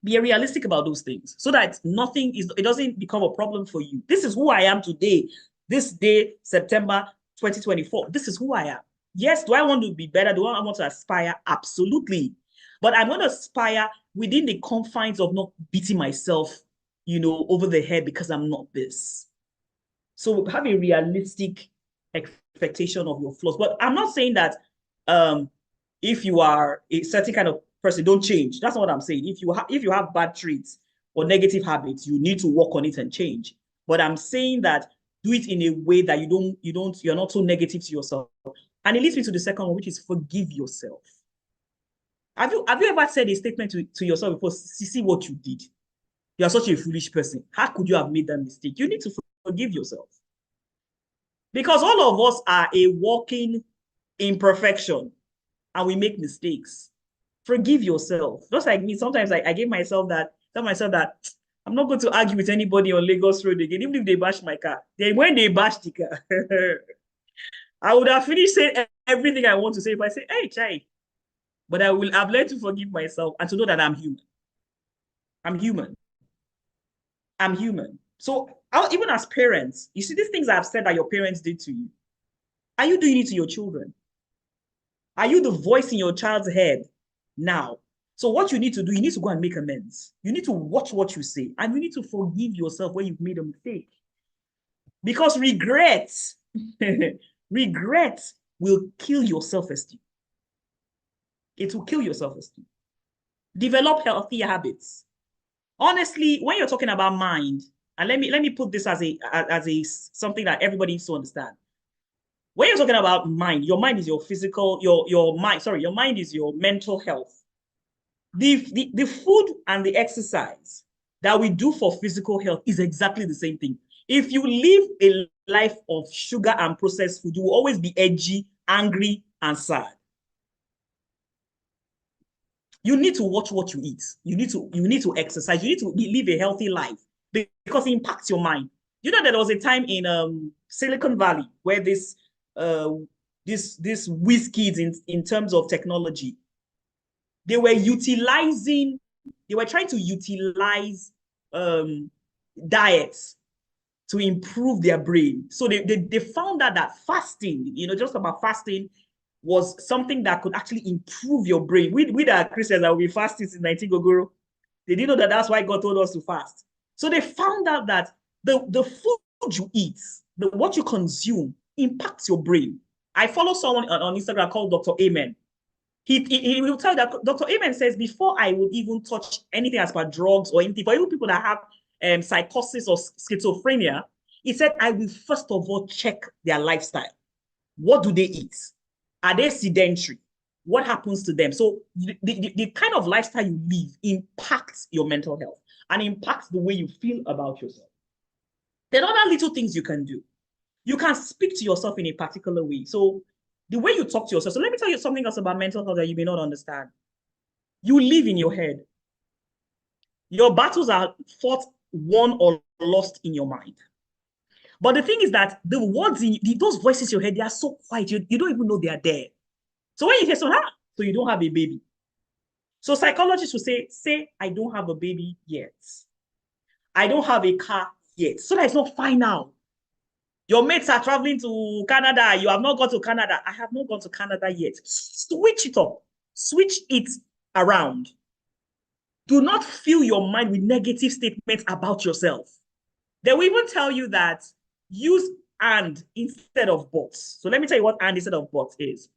Be realistic about those things so that it doesn't become a problem for you. This is who I am today. This day, September 2024. This is who I am. Yes, do I want to be better? Do I want to aspire? Absolutely. But I'm going to aspire within the confines of not beating myself, over the head because I'm not this. So have a realistic expectation of your flaws. But I'm not saying that if you are a certain kind of person, don't change. That's not what I'm saying. If you have bad traits or negative habits, you need to work on it and change. But I'm saying that do it in a way that you're not so negative to yourself. And it leads me to the second one, which is forgive yourself. Have you ever said a statement to yourself before, see what you did? You are such a foolish person. How could you have made that mistake? You need to forgive yourself. Because all of us are a walking imperfection and we make mistakes. Forgive yourself. Just like me, sometimes I tell myself that I'm not going to argue with anybody on Lagos Road again, even if they bash my car. Then when they bash the car, I would have finished saying everything I want to say if I say, hey, Chai. But I've learned to forgive myself and to know that I'm human. I'm human. I'm human. So even as parents, you see these things I've said that your parents did to you. Are you doing it to your children? Are you the voice in your child's head now? So what you need to do, you need to go and make amends. You need to watch what you say, and you need to forgive yourself when you've made a mistake. Because regret will kill your self-esteem. It will kill your self-esteem. Develop healthy habits. Honestly, when you're talking about mind, and let me put this as a something that everybody needs to understand. When you're talking about mind, your mind is your physical, your mind is your mental health. The food and the exercise that we do for physical health is exactly the same thing. If you live a life of sugar and processed food, you will always be edgy, angry, and sad. You need to watch what you eat. You need to exercise. You need to live a healthy life because it impacts your mind. You know, there was a time in Silicon Valley where this whiz kids in terms of technology, they were trying to utilize diets to improve their brain. So they found out that fasting, just about fasting was something that could actually improve your brain. We are Christians that will be fasting since 19 Gogoro. They didn't know that that's why God told us to fast. So they found out that the food you eat, what you consume impacts your brain. I follow someone on Instagram called Dr. Amen. He will tell you that Dr. Amen says, before I would even touch anything as per drugs or anything, for even people that have psychosis or schizophrenia, he said, I will first of all check their lifestyle. What do they eat? Are they sedentary? What happens to them? So the kind of lifestyle you live impacts your mental health and impacts the way you feel about yourself. There are other little things you can do. You can speak to yourself in a particular way. So the way you talk to yourself. So let me tell you something else about mental health that you may not understand. You live in your head. Your battles are fought, won, or lost in your mind. But the thing is that the words those voices in your head, they are so quiet. You don't even know they are there. So when you say, so you don't have a baby. So psychologists will say, I don't have a baby yet. I don't have a car yet. So that it's not final. Your mates are traveling to Canada. You have not gone to Canada. I have not gone to Canada yet. Switch it up. Switch it around. Do not fill your mind with negative statements about yourself. They will even tell you that use and instead of but. So let me tell you what and instead of but is.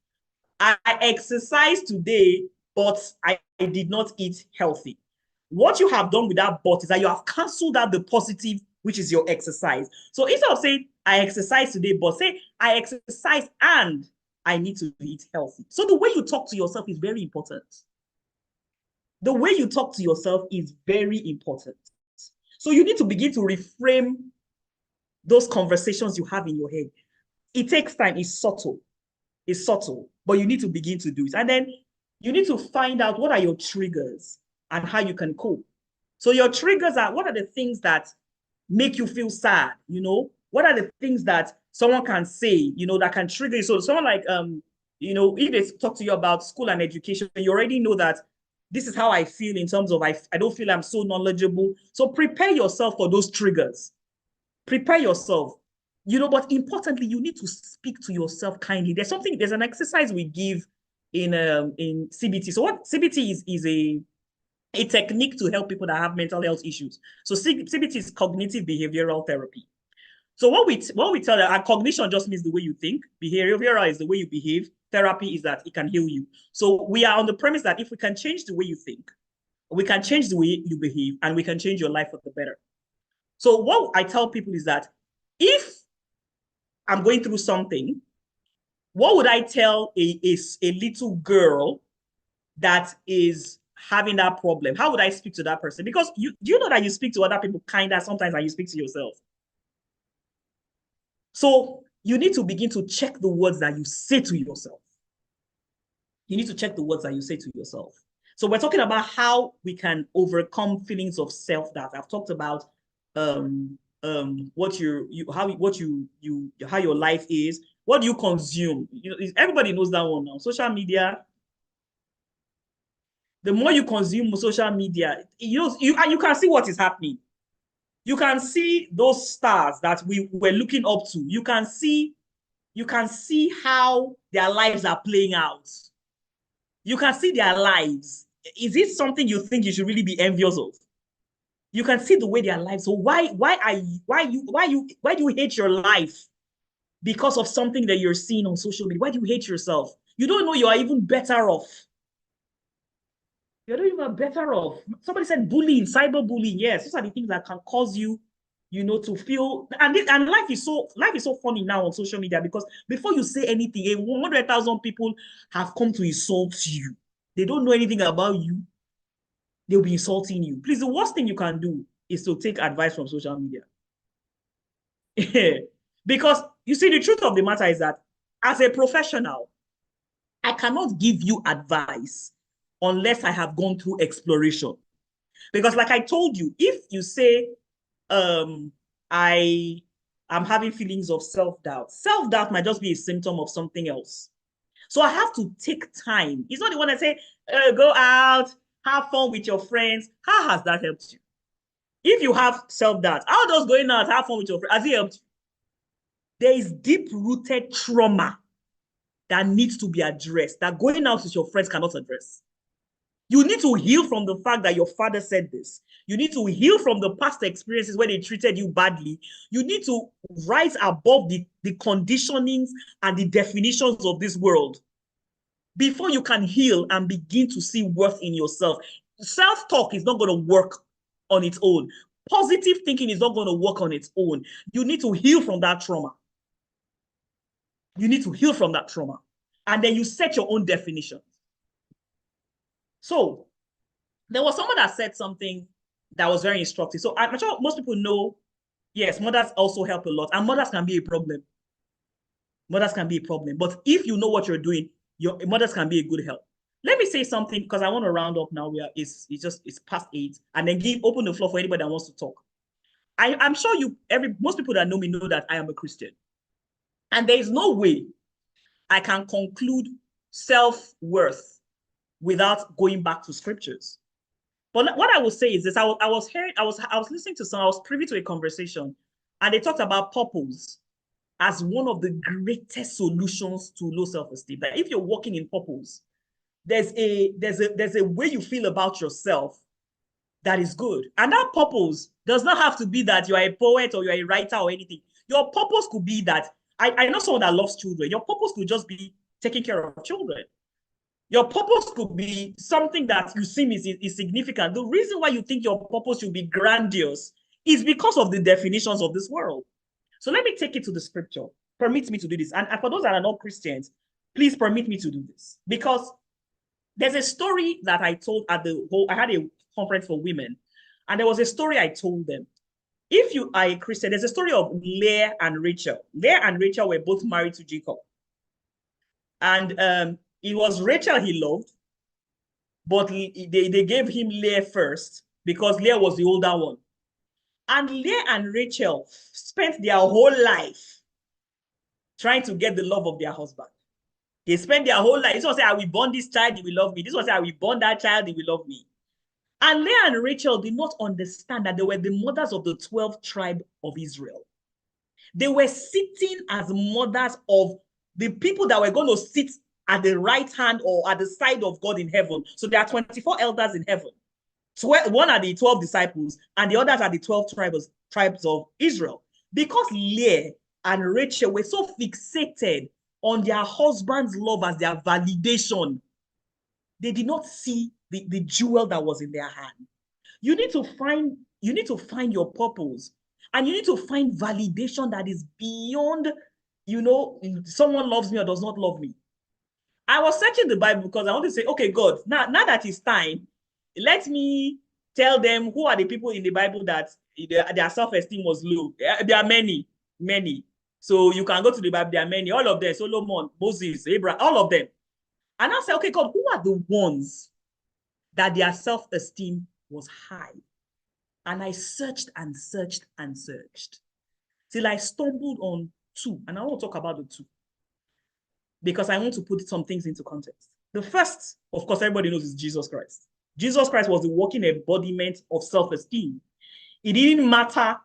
I exercised today, but I did not eat healthy. What you have done with that but is that you have canceled out the positive, which is your exercise. So instead of saying, I exercise today, but say, I exercise and I need to eat healthy. So the way you talk to yourself is very important. The way you talk to yourself is very important. So you need to begin to reframe those conversations you have in your head. It takes time. It's subtle, but you need to begin to do it. And then you need to find out what are your triggers and how you can cope. So your triggers are, what are the things that make you feel sad? What are the things that someone can say, that can trigger you? So someone like, if they talk to you about school and education, you already know that this is how I feel in terms of, I don't feel I'm so knowledgeable. So prepare yourself for those triggers. Prepare yourself. But importantly, you need to speak to yourself kindly. There's an exercise we give in CBT. So what CBT is a technique to help people that have mental health issues. So CBT is cognitive behavioral therapy. So what we tell them, our cognition just means the way you think. Behavioral is the way you behave. Therapy is that it can heal you. So we are on the premise that if we can change the way you think, we can change the way you behave, and we can change your life for the better. So what I tell people is that if I'm going through something, What would I tell a little girl that is having that problem? How would I speak to that person? Because do you know that you speak to other people kinder sometimes than you speak to yourself? So you need to begin to check the words that you say to yourself. You need to check the words that you say to yourself. So we're talking about how we can overcome feelings of self-doubt. I've talked about what how your life is. What do you consume? You know, everybody knows that one now. Social media. The more you consume social media, you can see what is happening. You can see those stars that we were looking up to. You can see how their lives are playing out. You can see their lives. Is it something you think you should really be envious of? You can see the way their lives. So why do you hate your life because of something that you're seeing on social media? Why do you hate yourself? You don't know you are even better off. You're not even better off. Somebody said bullying, cyberbullying. Yes, those are the things that can cause you, to feel. And life is so funny now on social media, because before you say anything, 100,000 people have come to insult you. They don't know anything about you. They'll be insulting you. Please, the worst thing you can do is to take advice from social media. Because you see, the truth of the matter is that as a professional, I cannot give you advice unless I have gone through exploration. Because like I told you, if you say, I am having feelings of self-doubt, self-doubt might just be a symptom of something else. So I have to take time. It's not the one that say, go out, have fun with your friends. How has that helped you? If you have self-doubt, how does going out, have fun with your friends, has it helped you? There is deep-rooted trauma that needs to be addressed, that going out with your friends cannot address. You need to heal from the fact that your father said this. You need to heal from the past experiences where they treated you badly. You need to rise above the conditionings and the definitions of this world before you can heal and begin to see worth in yourself. Self-talk is not going to work on its own. Positive thinking is not going to work on its own. You need to heal from that trauma. You need to heal from that trauma. And then you set your own definition. So there was someone that said something that was very instructive. So I'm sure most people know, yes, mothers also help a lot. And mothers can be a problem. Mothers can be a problem. But if you know what you're doing, your mothers can be a good help. Let me say something, because I want to round up now. It's past 8, and then open the floor for anybody that wants to talk. I'm sure most people that know me know that I am a Christian. And there is no way I can conclude self-worth without going back to scriptures. But what I will say is this: I was listening to I was privy to a conversation, and they talked about purpose as one of the greatest solutions to low self-esteem. That if you're working in purpose, there's a way you feel about yourself that is good. And that purpose does not have to be that you are a poet or you're a writer or anything. Your purpose could be that, I know someone that loves children. Your purpose could just be taking care of children. Your purpose could be something that you seem is significant. The reason why you think your purpose should be grandiose is because of the definitions of this world. So let me take it to the scripture. Permit me to do this. And for those that are not Christians, please permit me to do this. Because there's a story that I told I had a conference for women, and there was a story I told them. If you are a Christian, there's a story of Leah and Rachel. Leah and Rachel were both married to Jacob. And it was Rachel he loved, but they gave him Leah first because Leah was the older one. And Leah and Rachel spent their whole life trying to get the love of their husband. They spent their whole life. This one say, I will born this child, he will love me. This one say, I will born that child, he will love me. And Leah and Rachel did not understand that they were the mothers of the 12th tribe of Israel. They were sitting as mothers of the people that were going to sit at the right hand or at the side of God in heaven. So there are 24 elders in heaven. So one are the 12 disciples, and the others are the 12 tribes of Israel. Because Leah and Rachel were so fixated on their husband's love as their validation, they did not see the jewel that was in their hand. You need to find your purpose, and you need to find validation that is beyond someone loves me or does not love me. I was searching the Bible because I want to say, okay, God, now that it's time, let me tell them who are the people in the Bible that their self-esteem was low. There are many, many. So you can go to the Bible, there are many, all of them, Solomon, Moses, Abraham, all of them. And I say, okay, God, who are the ones that their self-esteem was high? And I searched and searched and searched till I stumbled on two. And I want to talk about the two because I want to put some things into context. The first, of course, everybody knows is Jesus Christ. Jesus Christ was the walking embodiment of self-esteem. It didn't matter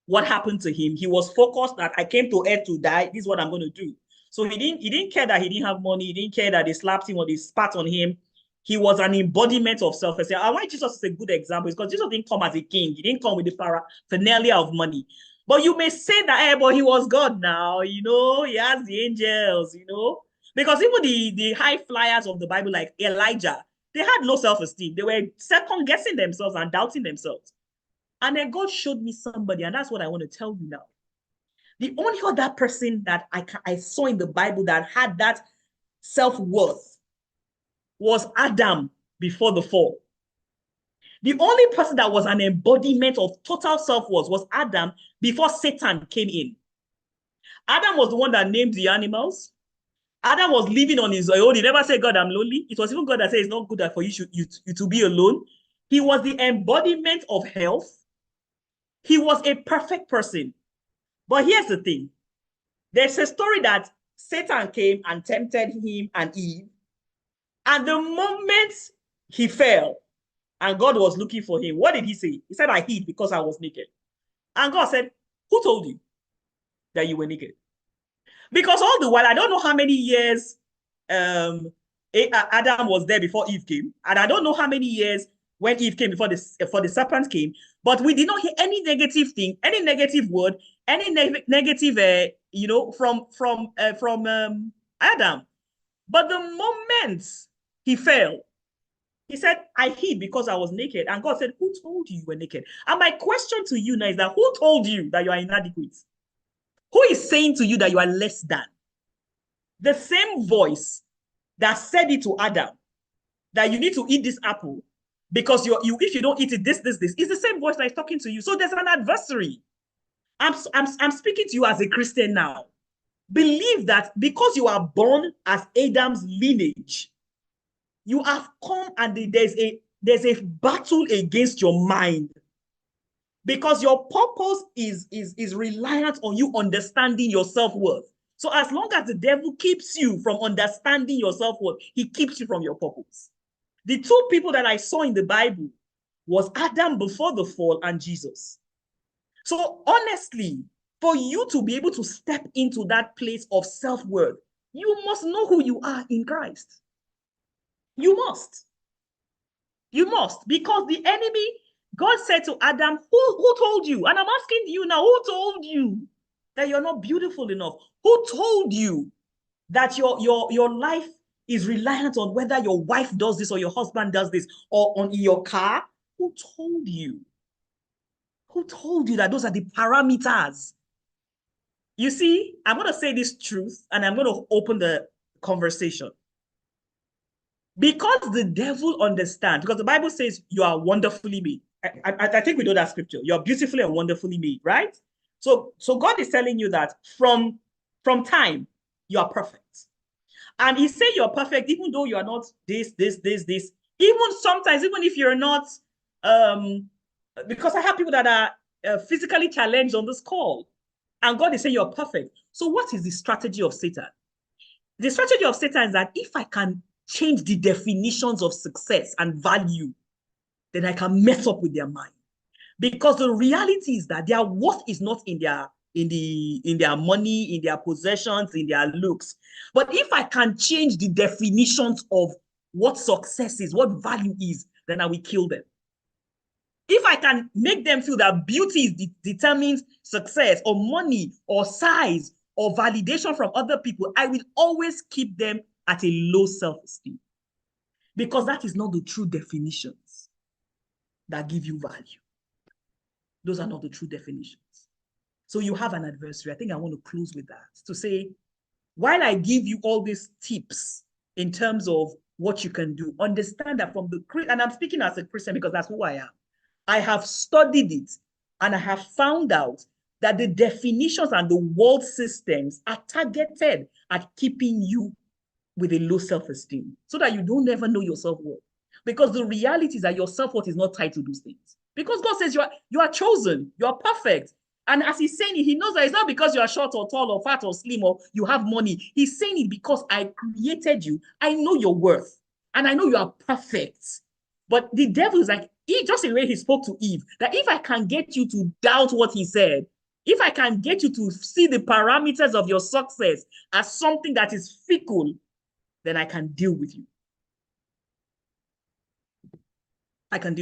what happened to him. He was focused that I came to earth to die. This is what I'm going to do. So he didn't care that he didn't have money. He didn't care that they slapped him or they spat on him. He was an embodiment of self-esteem. And why Jesus is a good example is because Jesus didn't come as a king. He didn't come with the paraphernalia of money. But you may say that, hey, but he was God now, he has the angels, because even the high flyers of the Bible, like Elijah, they had low self-esteem. They were second-guessing themselves and doubting themselves. And then God showed me somebody, and that's what I want to tell you now. The only other person that I saw in the Bible that had that self-worth was Adam before the fall. The only person that was an embodiment of total self-worth was Adam before Satan came in. Adam was the one that named the animals. Adam was living on his own. He never said, God, I'm lonely. It was even God that said it's not good for you to be alone. He was the embodiment of health. He was a perfect person. But here's the thing. There's a story that Satan came and tempted him and Eve. And the moment he fell and God was looking for him, what did he say? He said, I hid because I was naked. And God said, who told you that you were naked? Because all the while, I don't know how many years Adam was there before Eve came. And I don't know how many years when Eve came before the serpent came. But we did not hear any negative thing, any negative word, any negative, from Adam. But the moment he fell, he said, I hid because I was naked. And God said, who told you you were naked? And my question to you now is that who told you that you are inadequate? Who is saying to you that you are less than? The same voice that said it to Adam, that you need to eat this apple because if you don't eat it, this, is the same voice that is talking to you. So there's an adversary. I'm speaking to you as a Christian now. Believe that because you are born as Adam's lineage, you have come and there's a battle against your mind. Because your purpose is reliant on you understanding your self-worth. So as long as the devil keeps you from understanding your self-worth, he keeps you from your purpose. The two people that I saw in the Bible was Adam before the fall and Jesus. So honestly, for you to be able to step into that place of self-worth, you must know who you are in Christ. You must. You must, because the enemy, God said to Adam, who told you? And I'm asking you now, who told you that you're not beautiful enough? Who told you that your life is reliant on whether your wife does this or your husband does this or on your car? Who told you? Who told you that those are the parameters? You see, I'm going to say this truth and I'm going to open the conversation. Because the devil understands, because the Bible says you are wonderfully made. I think we know that scripture. You're beautifully and wonderfully made, right? So God is telling you that from time, you are perfect. And he said you're perfect, even though you are not this. Even sometimes, even if you're not, because I have people that are physically challenged on this call. And God is saying you're perfect. So what is the strategy of Satan? The strategy of Satan is that if I can change the definitions of success and value, then I can mess up with their mind. Because the reality is that their worth is not in their money, in their possessions, in their looks. But if I can change the definitions of what success is, what value is, then I will kill them. If I can make them feel that beauty determines success or money or size or validation from other people, I will always keep them at a low self-esteem. Because that is not the true definitions that give you value. Those are not the true definitions. So you have an adversary. I think I want to close with that to say, while I give you all these tips in terms of what you can do, understand that from the, and I'm speaking as a Christian because that's who I am. I have studied it and I have found out that the definitions and the world systems are targeted at keeping you with a low self-esteem so that you don't ever know your self-worth. Because the reality is that your self-worth is not tied to those things. Because God says you are chosen, you are perfect. And as he's saying it, he knows that it's not because you are short or tall or fat or slim or you have money. He's saying it because I created you. I know your worth and I know you are perfect. But the devil is like, just the way he spoke to Eve, that if I can get you to doubt what he said, if I can get you to see the parameters of your success as something that is fickle, then I can deal with you. I can deal